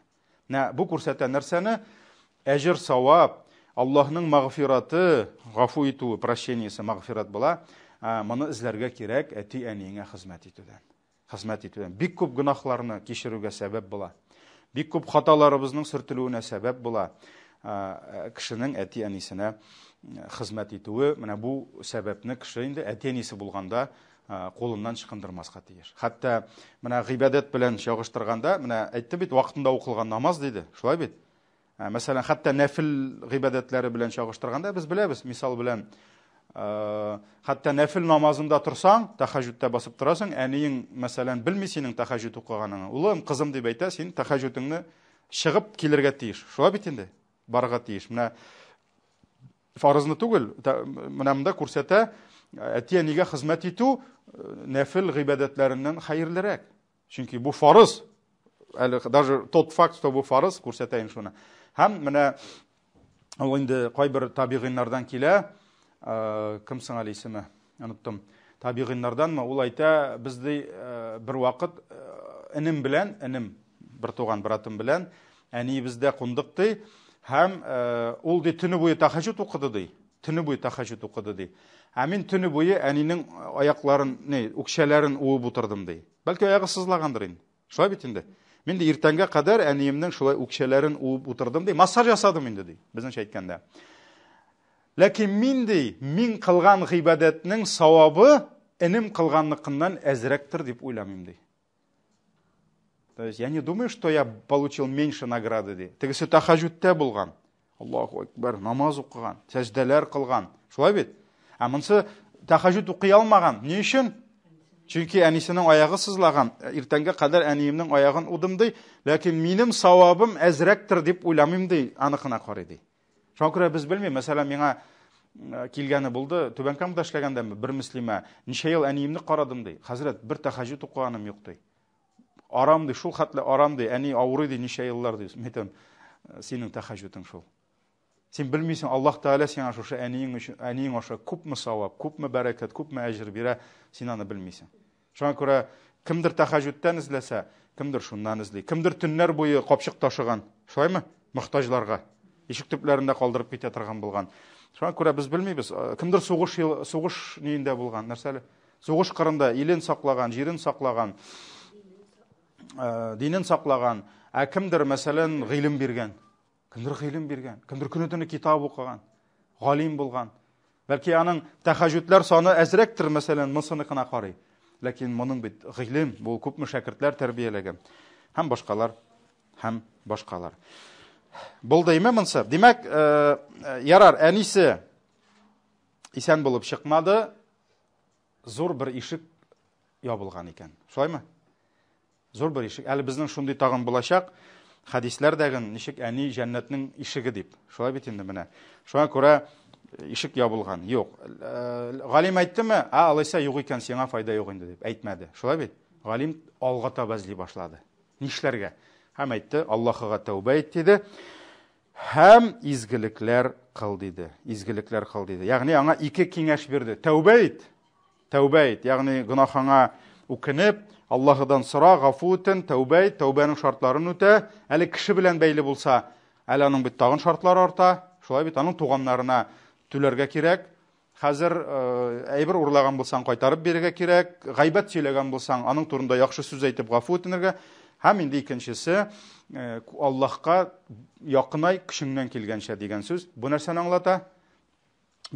Бу күрсәтә нәрсәне? Әҗр савап, Аллаһның мәгъфираты, гафу итүе, прощениесе, мәгъфират була. Моны эзләргә кирәк әти-әниеңә хезмәт итүдән. Бик күп гынахларны кичерүгә сәбәп була. Бик күп хаталарыбызның сөртелүенә сәбәп була. Кешенең әти-әнисенә хезмәт итүе, менә бу сәбәпне кеше инде әти-әнисе булганда кулыннан чыкындырмаска тиеш. Хәтта менә гыйбадәт белән чагыштырганда, менә әйтте бит, вакытында укылган намаз диде. Шулай бит. Мәсәлән, хәтта нәфил гыйбадәтләре белән чагыштырганда без беләбез, мисал белән, хәтта нәфил намазында торсаң, тәһәҗҗүдтә басып торасың, әниең мәсәлән белми синең тәһәҗҗүд укыганыңны. Улым, кызым дип әйтә, син тәһәҗҗүдеңне чыгып килергә тиеш. Шулай бит инде. Барга тиеш. Менә фарызны түгел, менә монда күрсәтә, әти-әнигә хезмәт итү нәфил гыйбадәтләреннән хәерлерәк. Чөнки бу фарыз. Әле даже тот факт, что бу фарыз күрсәтә шуны. Һәм менә ул инде кайбер табигыйннардан килә, кем соң әле исеме? Оныттым. Табигыйннарданмы? Ул әйтә, бездә бер вакыт энем белән, энем бер туган братым белән, әниебездә кундык ди, һәм ул ди төне буе тахаҗуд укыды ди. Төне буе тахаҗуд укыды ди. Мин төне буе әнинең аякларын, үкшәләрен уып утырдым ди. Бәлки аягы сызлагандыр инде. Шулай бит инде. Мин дә иртәнгә кадәр әниемнең шулай үкшәләрен уып утырдым ди. Массаж ясадым инде ди. Безнеңчә әйткәндә. Ләкин мин кылган гыйбадәтнең савабы энем кылганныкыннан әзрәктер дип уйламыйм ди. То есть я не думаю, что я получил меньше награды ди. Тегесе тахаҗудтә булган. Аллаһу акбар, намаз укыган, сәҗдәләр кылган. Шулай бит. Монсы тахаҗуд укый алмаган. Ни өчен? Чөнки әнисенең аягы сызлаган. Иртәнгә кадәр әниемнең аягын удым ди, ләкин минем савабым әзрәктер дип уйламыйм ди, аныкына карый ди. Шуңа күрә без белмим, мәсәлән, миңа килгәне булды, Түбәнкамда эшләгәндә бер мөслимә, ничә ел әниемне карадым ди. Хәзрәт, бер тахаҗуд укыганым юк ди. Арам ди, шул хәтле арам ди, әни авырый ди ничә еллар ди. Мәйтәм, синең тахаҗудың шул. Син белмисең, Аллаһ Тәгалә сиңа шушы әниең аша күпме савап, күпме бәрәкәт, күпме әҗр бирә, син аны белмисең. Шуңа күрә кемдер тахаҗудтан эзләсә, кемдер шуннан эзли, кемдер төннәр буе капчык ташыган, шулаймы? Мохтаҗларга, ишек төпләрендә калдырып китә торган булган. Шуңа күрә без белмибез, кемдер сугыш ниендә булган, нәрсәле? Сугыш кырында илен саклаган, җирен саклаган, динен саклаган, кемдер мәсәлән гыйлем биргән. Кемдер гыйлем биргән, кемдер көне-төне китап укыган, галим булган. Бәлки аның тахаҗудлар саны әзрәктер, мәсәлән, мусыныкына карый. Ләкин моның бит гыйлем, бу күпме шәкертләр тәрбияләгән. Һәм башкалар. Булды име монсы? Димәк, ярар, әнисе исән булып чыкмады, зур бер ишек ябылган икән. Шулаймы? Зур бер ишек. Әле безнең шундый тагын булачак. Хадисләрдәген ничек әни җәннәтнең ишеге дип. Шулай бит инде менә. Шуңа күрә ишек ябылган. Юк. Галим әйттеме? Алайса юк икән, сиңа файда юк инде дип әйтмәде. Шулай бит. Галим алга таба эзли башлады. Нишләргә? Һәм әйтте, Аллаһыга тәүбә ит диде. Һәм изгелекләр кыл диде. Изгелекләр кыл диде. Ягъни аңа ике киңәш бирде. Тәүбә ит. Тәүбә ит. Ягъни гынахыңа үкенеп, Аллаһыдан сора, гафу итен, тәүбә ит, тәүбәнең шартларын үтә. Әле кеше белән бәйле булса, әле аның бит тагын шартлары арта. Шулай бит, аның туганнарына түләргә кирәк. Хәзер әйбер урлаган булсаң, кайтарып бирергә кирәк. Гайбәт сөйләгән булсаң, аның турында яхшы сүз әйтеп гафу итенергә. Һәм инде икенчесе, Аллаһка якынай көчеңнән килгәнчә дигән сүз. Бу нәрсәне аңлата?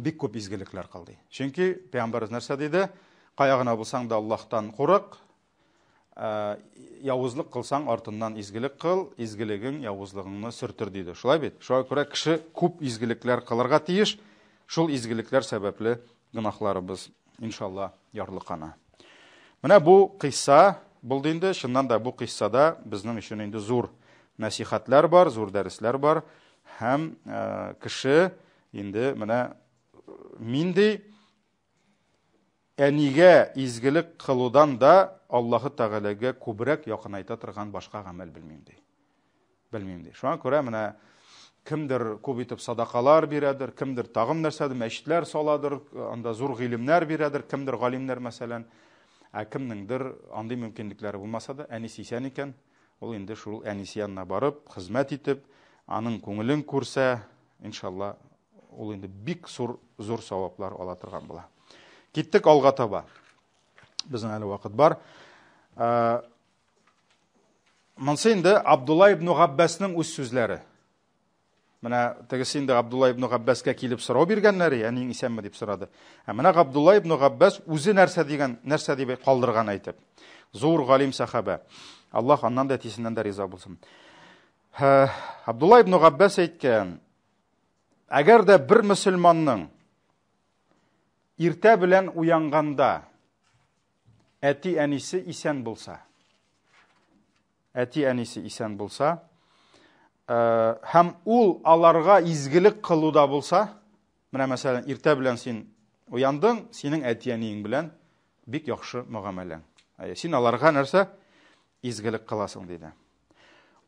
Бик күп изгелекләр кылды. Чөнки Пәйгамбәр нәрсә диде? Каягына булсаң да Аллаһтан курык. Явызлык кылсаң артыннан изгелек кыл, изгелегең явызлыгыңны сөртер диде. Шулай бит. Шуңа күрә кеше күп изгелекләр кылырга тиеш. Шул изгелекләр сәбәпле гынахларыбыз иншалла ярлыкана. Менә бу кыйсса булды инде. Шуннан да бу кыйссада безнең өчен инде зур насихатлар бар, зур дәресләр бар. Һәм кеше инде менә минди әнигә изгелек кылудан да Аллаһы Тәгаләгә күбрәк якынайта торган башка гамәл белмим ди. Шуңа күрә менә кемдер күп итеп садакалар бирәдер, кемдер тагын нәрсәдер, мәчетләр саладыр, анда зур гыйлемнәр бирәдер, кемдер галимнәр мәсәлән, кемнеңдер андый мөмкинлекләре булмаса да, әнисе исән икән, ул инде шул әнисе янына барып, хезмәт итеп, аның күңелен күрсә, иншалла, ул инде бик зур саваплар ала торган була. Киттек алга таба. Безнең әле вакыт бар. Монсы инде Абдулла ибн Габбасның үз сүзләре. Менә тегесе инде Абдулла ибн Габбаска килеп сорау биргәннәр, әнинең исәнме дип сорады. Менә Абдулла ибн Габбас үзе нәрсә дип калдырган әйтеп. Зур галим сахаба. Аллаһ аннан да тисеннән дә риза булсын. Абдулла ибн Габбас әйткән, әгәр дә бер мөселманның иртә белән уянганда әти әнисе исән булса, һәм ул аларга изгелек кылуда булса, менә мәсәлән, иртә белән син уяндың, синең әти әниең белән бик яхшы мөгамәләң. Син аларга нәрсә? Изгелек кыласың диде.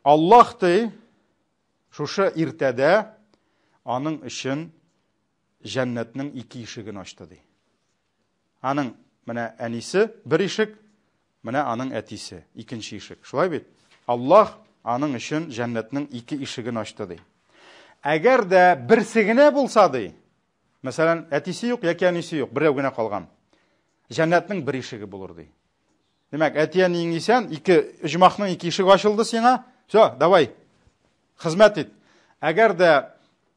Аллаһ ди, шушы иртәдә аның өчен җәннәтнең ике ишеген ачты ди. Аның менә әнисе бер ишек, менә аның әтисе икенче ишек. Шулай бит. Аллаһ аның өчен җәннәтнең 2 ишеген ачты ди. Әгәр дә берсе генә булса ди, мәсәлән, әтисе юк, яки әнисе юк, берәү генә калган. Җәннәтнең 1 ишеге булыр ди. Демәк, әти-әниң исән, оҗмахның 2 ишеге ачылды сиңа. Всё, давай. Хезмәт ит. Әгәр дә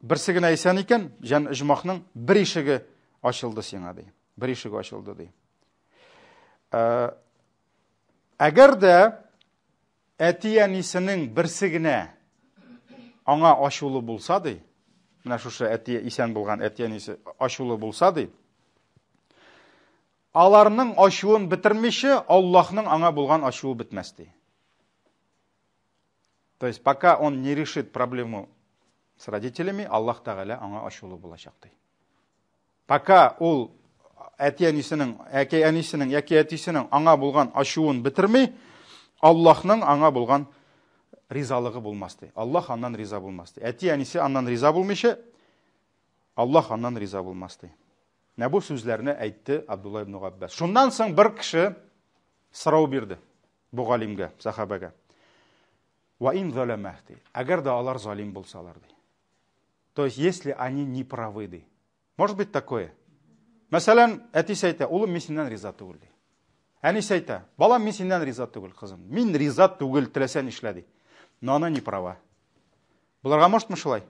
берсе генә исән икән, оҗмахның 1 ишеге ачылды сиңа ди. 1 ишеге ачылды ди. Әгәр дә әти-әнисенең берсе генә аңа ачулы булса ди, менә шушы әти исән булган әти-әнисе ачулы булса ди, аларның ачуын бетермичә Аллаһның аңа булган ачуы бетмәс ди. То есть, пока он не решит проблему с родителями, Аллаһ Тәгалә аңа ачулы булачак ди. Пока ул әти-әнисенең, әнисенең, яки әтисенең аңа булган ачуын бетерми, Аллаһның аңа булган ризалыгы булмас ди. Аллаһ аннан риза булмас ди. Әти-әнисе аннан риза булмыйча, Аллаһ аннан риза булмас ди. Менә бу сүзләрне әйтте Абдулла ибн Габбас. Шуннан соң бер кеше сорау бирде бу галимгә, сахабага. Ва ин заламах ди. Әгәр дә алар залим булсалар ди. То есть, если они не правы ди. Может быть такое. Мәсәлән, әтисе әйтә, улым, мин синнән риза түгел ди. Әнисе әйтә, балам, мин синнән риза түгел, кызым. Мин риза түгел, теләсәң эшлә ди. Но она не права. Буларга можетмы шулай?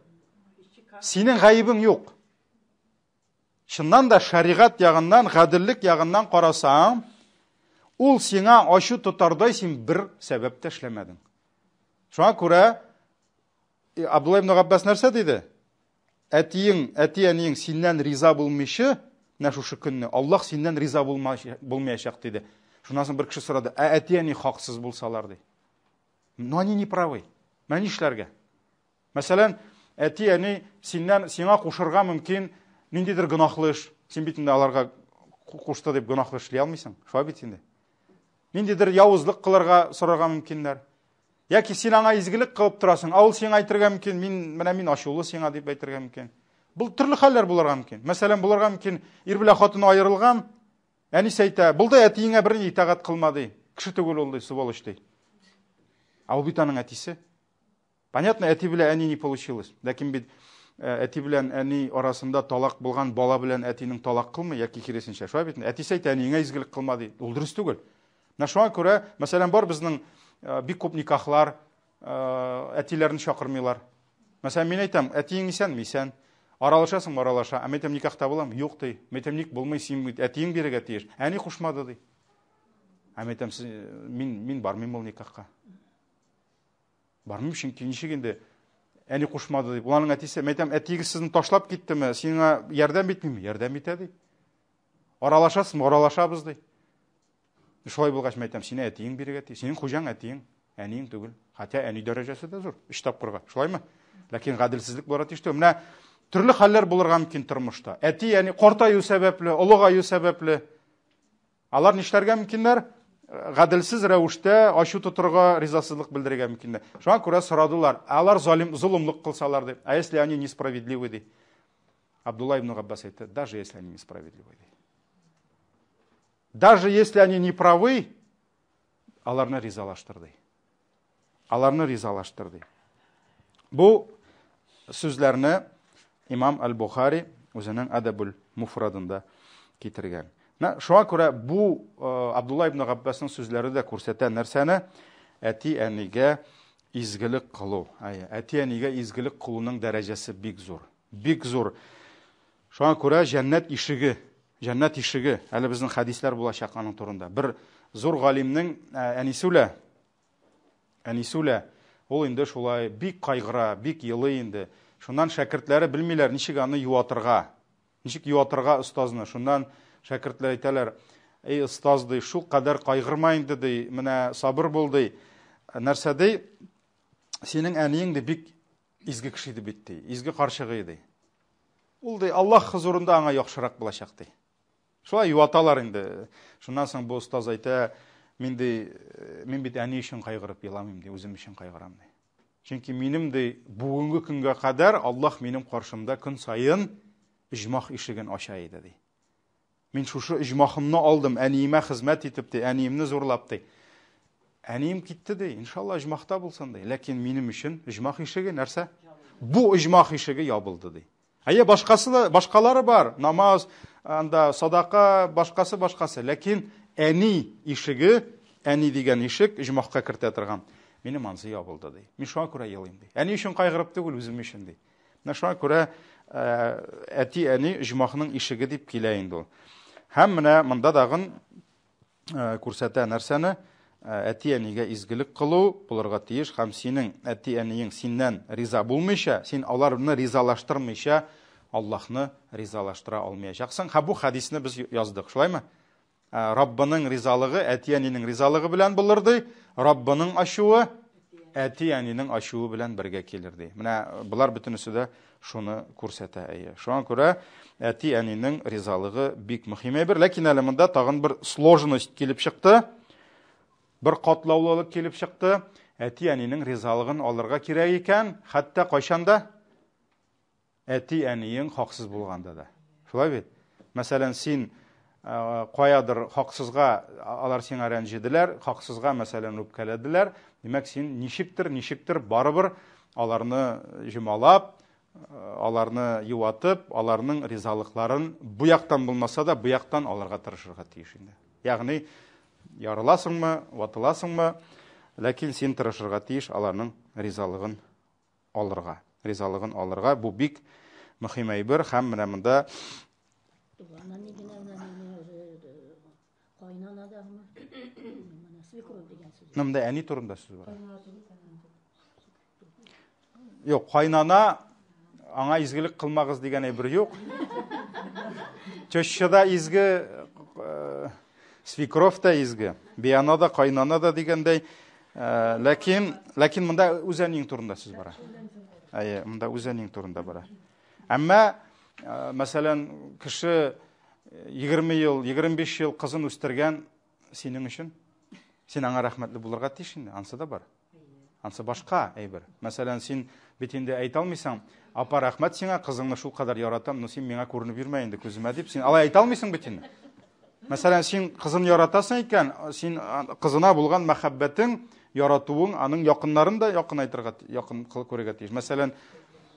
Синең гаибең юк. Шуннан да шариғат ягыннан, гаделлек ягыннан карасаң, ул сиңа ачу тотардай син бер сәбәптә эшләмәдең. Шуңа күрә Абдулла ибн Габбас нәрсә диде? Әти-әниең синнән риза булмыйча, менә шушы көнне Аллаһ синнән риза булмаячак диде. Шуннан соң бер кеше сорады, әти-әни хаксыз булсалар ди. Но они не правы. Менә нишләргә? Мәсәлән, әти-әни сиңа кушырга мөмкин ниндидер гөнаһлы эш, син бит инде аларга кушты дип гөнаһлы эшли алмыйсың. Шулай бит инде. Ниндидер явызлык кылырга сорарга мөмкиннәр. Яки син аңа изгелек кылып торасың, ул сиңа әйтергә мөмкин, мин ачулы сиңа дип әйтергә мөмкин. Бу төрле хәлләр булырга мөмкин. Мәсәлән, булырга мөмкин, ир белән хатын аерылган, әнисе әйтә, булды әтиеңә бер ни итагать кылмады, кеше түгел ул ди, сволочь ди. А ул бит аның әтисе. Понятно, әти белән әни не получилось. Ләкин бит әти белән әни арасында талак булган бала белән әтинең талак кылмый, яки киресенчә. Шулай бит, әтисе әйтә, әниеңә изгелек кылмады. Ул дөрес түгел. Менә шуңа күрә, мәсәлән, бар безнең бик күп никахлар, әтиләрне чакырмыйлар. Мәсәлән, мин әйтәм, әтиең исәнме? Исән. Аралашасың, аралаша. Ә мәйтәм никахта булам? Юк ди. Мәйтәм ник булмый, син әтиең бирергә тиеш. Әни кушмады ди. Ә мәйтәм, мин бармыйм ул никахка. Бармыйм, чөнки ничек инде әни кушмады ди. Уларның әтисе, мәйтәм, әтигез сезне ташлап киттеме? Сиңа ярдәм итмиме? Ярдәм итә ди. Аралашасың, аралашабыз ди. Шулай булгач, мәйтәм, сине әтиең бирергә тиеш. Синең хуҗаң әтиең, әниең түгел. Хәтта әни дәрәҗәсе дә зур. 3 тапкырга. Шулаймы? Ләкин гаделсезлек булар тиештә. Менә төрле хәлләр булырга мөмкин тормышта. Әти, яни картаю сәбәпле, олыгаю сәбәпле. Алар нишләргә мөмкиннәр? Гаделсез рәвештә ачу тотырга, ризасызлык белдерергә мөмкиннәр. Шуңа күрә сорадылар. Алар зулымлык кылсалар ди. А если они несправедливы ди? Абдулла ибн Габбас әйтте, даже если они несправедливы ди. Даже если они не правы, аларны ризалаштырды. Аларны ризалаштырды. Бу сүзләрне имам Аль-Бухари үзенең Адабул Муфрадында китергән. Шуңа күрә бу Абдулла ибн Габбасның сүзләре дә күрсәтә нәрсәне? Әти-әнигә изгелек кылу. Әти-әнигә изгелек кылуның дәрәҗәсе бик зур. Бик зур. Шуңа күрә җәннәт ишеге, әле безнең хадислар булачак аның турында. Бер зур галимнең әнисүлә, ул инде шулай бик кайгыра, бик йылый инде. Шуннан шәкертләре белмиләр, ничек аны юатырга. Ничек юатырга остазны. Шуннан шәкертләр әйтәләр, эй остаз ди, шул кадәр кайгырма инде ди, менә сабыр бул ди. Нәрсә ди? Синең әниең ди бик изге кеше иде бит ди, изге карчыгы иде. Ул ди Аллаһ хузурында аңа яхшырак булачак ди. Шулай юаталар инде. Шуннан соң бу остаз әйтә, мин бит әни өчен кайгырып еламыйм ди, үзем өчен кайгырам ди. Чөнки минем ди бүгенге көнгә кадәр Аллаһ минем каршымда көн сайын иҗмах ишеген ача иде ди. Мин шушы иҗмахымны алдым, әниемә хезмәт итеп ди, әниемне зурлап ди. Әнием китте ди, иншалла ижмахта булсын ди. Ләкин минем өчен ижмах ишеге нәрсә? Бу ижмах ишеге ябылды ди. Башкалары бар. Намаз, анда садака, башкасы. Ләкин әни ишеге, әни дигән ишек ижмахка кертә торган. Минем ансы ябылды ди. Мин шуңа күрә елыйм ди. Әни өчен кайгырып түгел, үзем өчен ди. Менә шуңа күрә әти әни ижмахның ишеге дип килә инде ул. Һәм менә монда дагын күрсәтә нәрсәне? Әти әнигә изгелек кылу булырга тиеш, һәм синең әти әниең синнән риза булмыйча, син аларны ризалаштырмыйча, Аллаһны ризалаштыра алмаячаксың. Бу хадисне без яздык, шулаймы? Раббының ризалыгы әти әнинең ризалыгы белән булыр ди, Раббының ачуы әти әнинең ачуы белән бергә килер ди. Менә булар бөтенесе дә шуны күрсәтә. Шуңа күрә әти әнинең ризалыгы бик мөһим бер, ләкин әле монда тагын бер сложность килеп чыкты. Bir катлаулылык килеп чыкты. Әти әнинең ризалыгын алырга кирәк икән, хәтта кайчанда әти әниең хаксыз булганда да. Шулай бит? Мәсәлән, син каядыр хаксызга алар сиңа рәнҗиделәр, хаксызга мәсәлән үпкәләделәр. Димәк, син ничектер барыбер аларны җималап, аларны юатып, аларның ризалыкларын бу яктан булмаса да, бу яктан алырга тырышырга тиеш инде. Ягъни ярыласыңмы, ватыласыңмы, ләкин син тырышырга тиеш аларның ризалыгын алырга. Ризалыгын алырга бу бик мөһим әйбер, һәм менә монда Нымда әни турында сүз бар. Юк, кайнана аңа изгелек кылмагыз дигән әйбер юк. Чөшчәдә изге, свекровта изге, бияна да, кайнана да дигәндәй, ләкин монда үзәнең турында сүз бара. Монда үзәнең турында бара. Әмма мәсәлән, кеше 20 ел, 25 ел кызын үстергән синең өчен, син аңа рәхмәтле булырга тиеш инде, ансы да бар. Ансы башка әйбер. Мәсәлән, син бит инде әйтә алмыйсың, апа рәхмәт сиңа, кызыңны шул кадәр яратам, но син миңа күренеп йөрмә инде күземә дип, син алай әйтә алмыйсың бит инде. Мәсәлән, син кызын яратасың икән, син кызына булган мәхәббәтең, яратуың аның якыннарын да якын күрергә тиеш. Мәсәлән,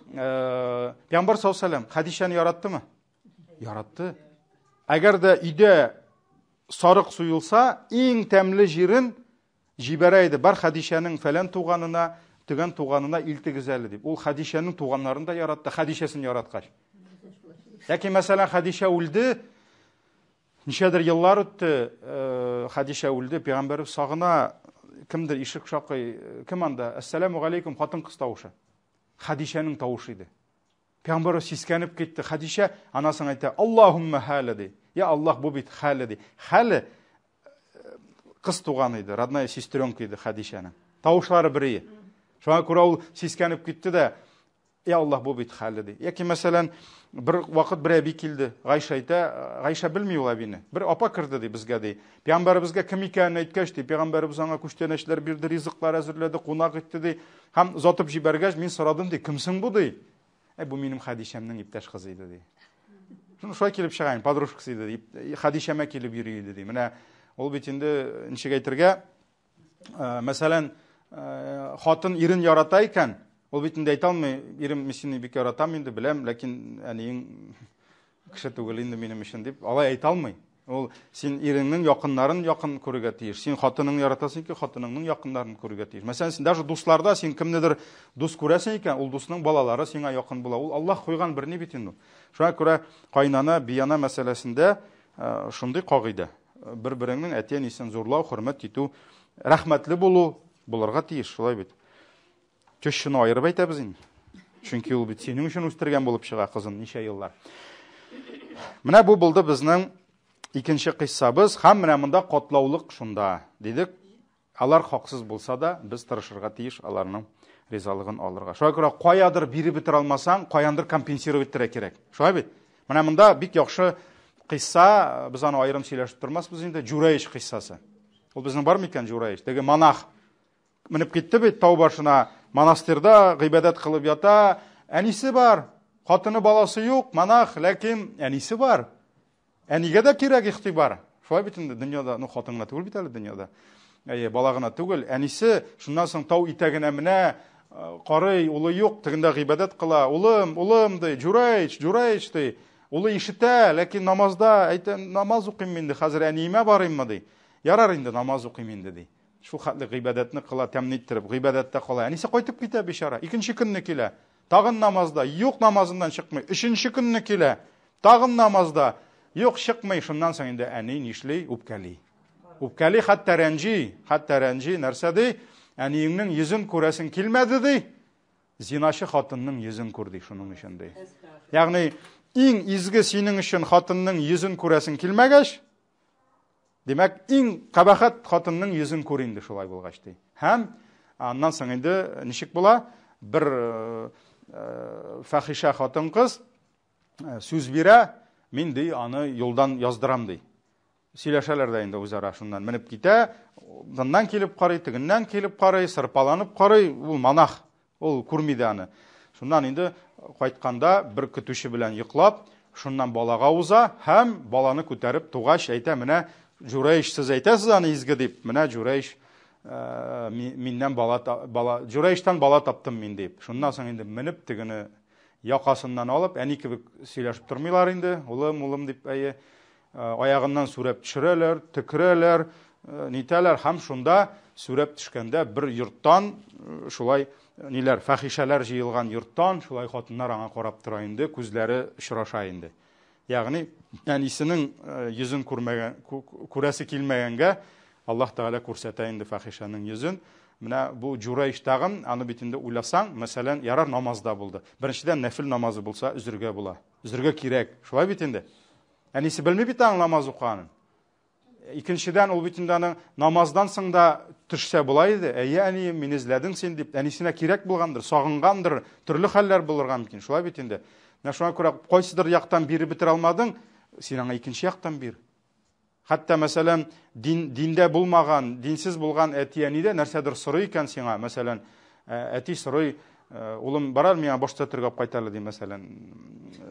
Пәйгамбәр саллаллаһу алейһи ва саллям Хадишаны яраттымы? Яратты. Әгәр дә өйдә сарык суйылса, иң тәмле җирен җибәрә иде. Бар Хадишаның фәлән туганына, төгән туганына илтегез әле дип. Ул Хадишаның туганнарын да яратты, Хадишасын яраткач. Яки мәсәлән Хадиша үлде, ничәдер еллар үтте, Хадиша үлде, Пәйгамбәр сагына кемдер ишек шакый, кем анда? Ассаламу алейкум, хатын-кыз тавышы. Хадишаның тавышы иде. Пәйгамбәр сискәнеп китте. Хадиша анасын әйтә: "Аллаһумма хәлә" ди. Я Аллаһ, бу бит хәле ди. Хәле кыз туган иде, родная сестренка иде Хадишаның. Тавышлары бер. Шуңа күрә ул сискәнеп китте дә: "Я Аллаһ, бу бит хәле" ди. Яки мәсәлән, bir вакыт бер әби килде. Гайша әйтә, Гайша белми ул әбине. Бер апа кирде ди безгә ди. Пәйгамбәребезгә кем икәнен әйткәч ди, Пәйгамбәребез аңа күчтәнәчләр бирде, ризыклар әзерләде, кунак итте ди. Һәм затып җибәргәч, мин сорадым ди, кимсең бу ди? Бу минем Хадишамның иптәш кызы иде ди. Шуңа килеп чыгайын, подружкасы иде ди. Хадишама килеп йөри иде ди. Менә ул бит инде ничек әйтергә, мәсәлән, хатын ирен ярата икән, ул бит инде әйтә алмый, ирем сине бик яратам инде, беләм, ләкин әниең кеше түгел инде минем өчен дип, алай әйтә алмый. Ул син иреңнең якыннарын якын күрергә тиеш. Син хатыныңны яратасың ки, хатыныңның якыннарын күрергә тиеш. Мәсәлән, син даже дусларда син кемнедер дус күрәсең икән, ул дусның балалары сиңа якын була. Ул Аллаһ куйган бер ни бит инде. Шуңа күрә кайнана, бияна мәсьәләсендә шундый кагыйдә. Бер-береңнең әти-әнисен зурлау, хөрмәт итү, рәхмәтле булырга тиеш, шулай бит. Төшне аерып әйтәбез инде. Чөнки ул бит синең өчен үстергән булып чыга кызын ничә еллар. Менә бу булды безнең икенче кыйссабыз, һәм менә монда катлаулык шунда. Дидек, алар хаксыз булса да, без тырышырга тиеш аларның ризалыгын алырга. Шуңа күрә каядыр биреп бетер алмасаң, каяндыр компенсировать итәргә кирәк. Шулай бит. Менә монда бик яхшы кыйсса, без аны аерым сөйләшеп тормаспыз инде, Җурайш кыйссасы. Ул безнең бармы икән Җурайш? Теге монах менеп китте бит тау башына, монастырьда гыйбадат кылып ята, әнисе бар, хатыны баласы юк, монах, ләкин әнисе бар. Әнигә дә кирәк ихтибар. Шулай бит инде дөньяда, хатынга түгел бит әле дөньяда. балагына түгел, әнисе шуннан соң тау итәгенә менә, карый, улы юк, тегендә гыйбадәт кыла, улым ди, Җурайч ди. Улы ишетә, ләкин намазда әйтә, намаз укыйм инде, хәзер әниемә барыйммы ди. Ярар инде, намаз укыйм инде ди. Шул хәтле гыйбадәтне кыла, тәмин иттереп, гыйбадәттә кала. Әнисе кайтып китә бишара. Икенче көнне килә. Тагын намазда, юк намазыннан чыкмый. Өченче көнне килә. Тагын намазда, юк чыкмый. Шуннан соң инде әни нишли, үпкәли. Үпкәли хәтта рәнҗи, нәрсә ди? Әниеңнең йөзен күрәсең килмәде ди. Зинашы хатынның йөзен күрде шуның өчен ди. Ягъни иң изге синең өчен хатынның йөзен күрәсең килмәгәч, демәк, иң кабахат хатынның йөзен күр инде шулай булгач ди. Һәм аннан соң инде ничек була? Бер фахиша хатын кыз сүз бирә, мин ди аны юлдан яздырам ди. Сөйләшәләр дә инде үзара шуннан менеп китә, bundan килеп карый, тегеннән килеп карый, сырпаланып карый, ул монах, ул күрми дә аны. Шуннан инде кайтканда бер көтүче белән йоклап, шуннан балага уза һәм баланы күтәреп тугач әйтә, менә Җурайш, сез әйтәсез аны изге дип, менә Җурайш миннән Җурайштан бала таптым мин дип. Шуннан соң инде менеп тегене якасыннан алып, әни кебек сөйләшеп тормыйлар инде, улым дип аягыннан сүрәп төшерәләр, төкерәләр, нитәләр, һәм шунда сүрәп төшкәндә бер йорттан шулай ниләр, фахишәләр җыелган йорттан шулай хатыннар аңа карап тора инде, күзләре очраша инде. Ягъни әнисенең йөзен күрәсе килмәгәнгә Аллаһ Тәгалә күрсәтә инде фахишәнең йөзен. Менә бу Җурайш тагын аны бит инде уйласаң, мәсәлән, ярар намазда булды. Беренчедән нәфил намазы булса, үзергә була. Үзергә кирәк. Шулай бит инде. Әнисе белми бит аң намаз укыганын. Икенчедән ул бит инде намаздан соң да төшсә була иде. Әни, мин эзләдең син дип, әнисенә кирәк булгандыр, сагынгандыр, төрле хәлләр булырга мөмкин. Шулай бит инде. Менә шуңа күрә кайсыдыр яктан биреп бетер алмадың, син аңа икенче яктан бир. Хәтта мәсәлән, диндә булмаган, динсез булган әти-әнидә нәрсәдер сорый икән сиңа, мәсәлән, әти сорый, улым барар миңа башта тергәп кайтарлы ди, мәсәлән,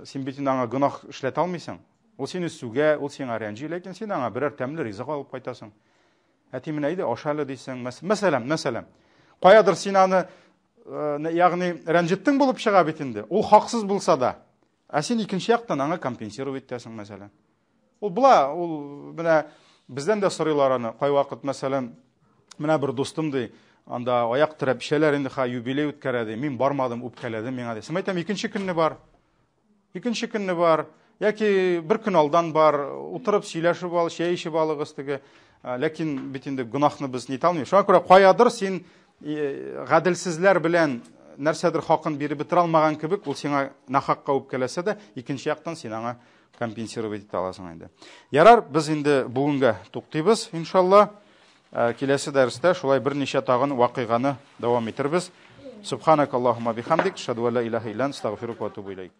син бит аңа гөнаһ эшләтә алмыйсың. Ул сине сүгә, ул сиңа рәнҗи, ләкин син аңа берәр тәмле ризык алып кайтасың. Әти менә иде, ашалы дисең, мәсәлән, каядыр син аны, ягъни рәнҗеттең булып чыга бит инде. Ул хаксыз булса да, ә син икенче яктан аңа компенсировать итәсең, мәсәлән. Ул була, ул менә бездән дә сорыйлар аны, кай вакыт, мәсәлән, менә бер дустым ди, анда аяк терәп ишәләр инде, юбилей үткәрәде, мин бармадым, үпкәләдем миңа ди. Син әйтәм, икенче көнне бар. Яки бер көн алдан бар, утырып сөйләшеп ал, чәй эчеп алыгыз теге. Ләкин бит инде гөнаһны без нитә алмыйбыз. Шуңа күрә каядыр син гаделсезләр белән нәрсәдер хакын биреп бетер алмаган кебек, ул сиңа нахакка үпкәләсә дә, икенче яктан син аңа компенсировать итә аласың инде. Ярар, без инде бүгенгә туктыйбыз, иншалла. Киләсе дәрестә шулай берничә тагын вакыйганы дәвам иттербез. Субханакаллаһумма бихамдик, шаду ла илаха илля анта, астагфирука ва атубу илейк.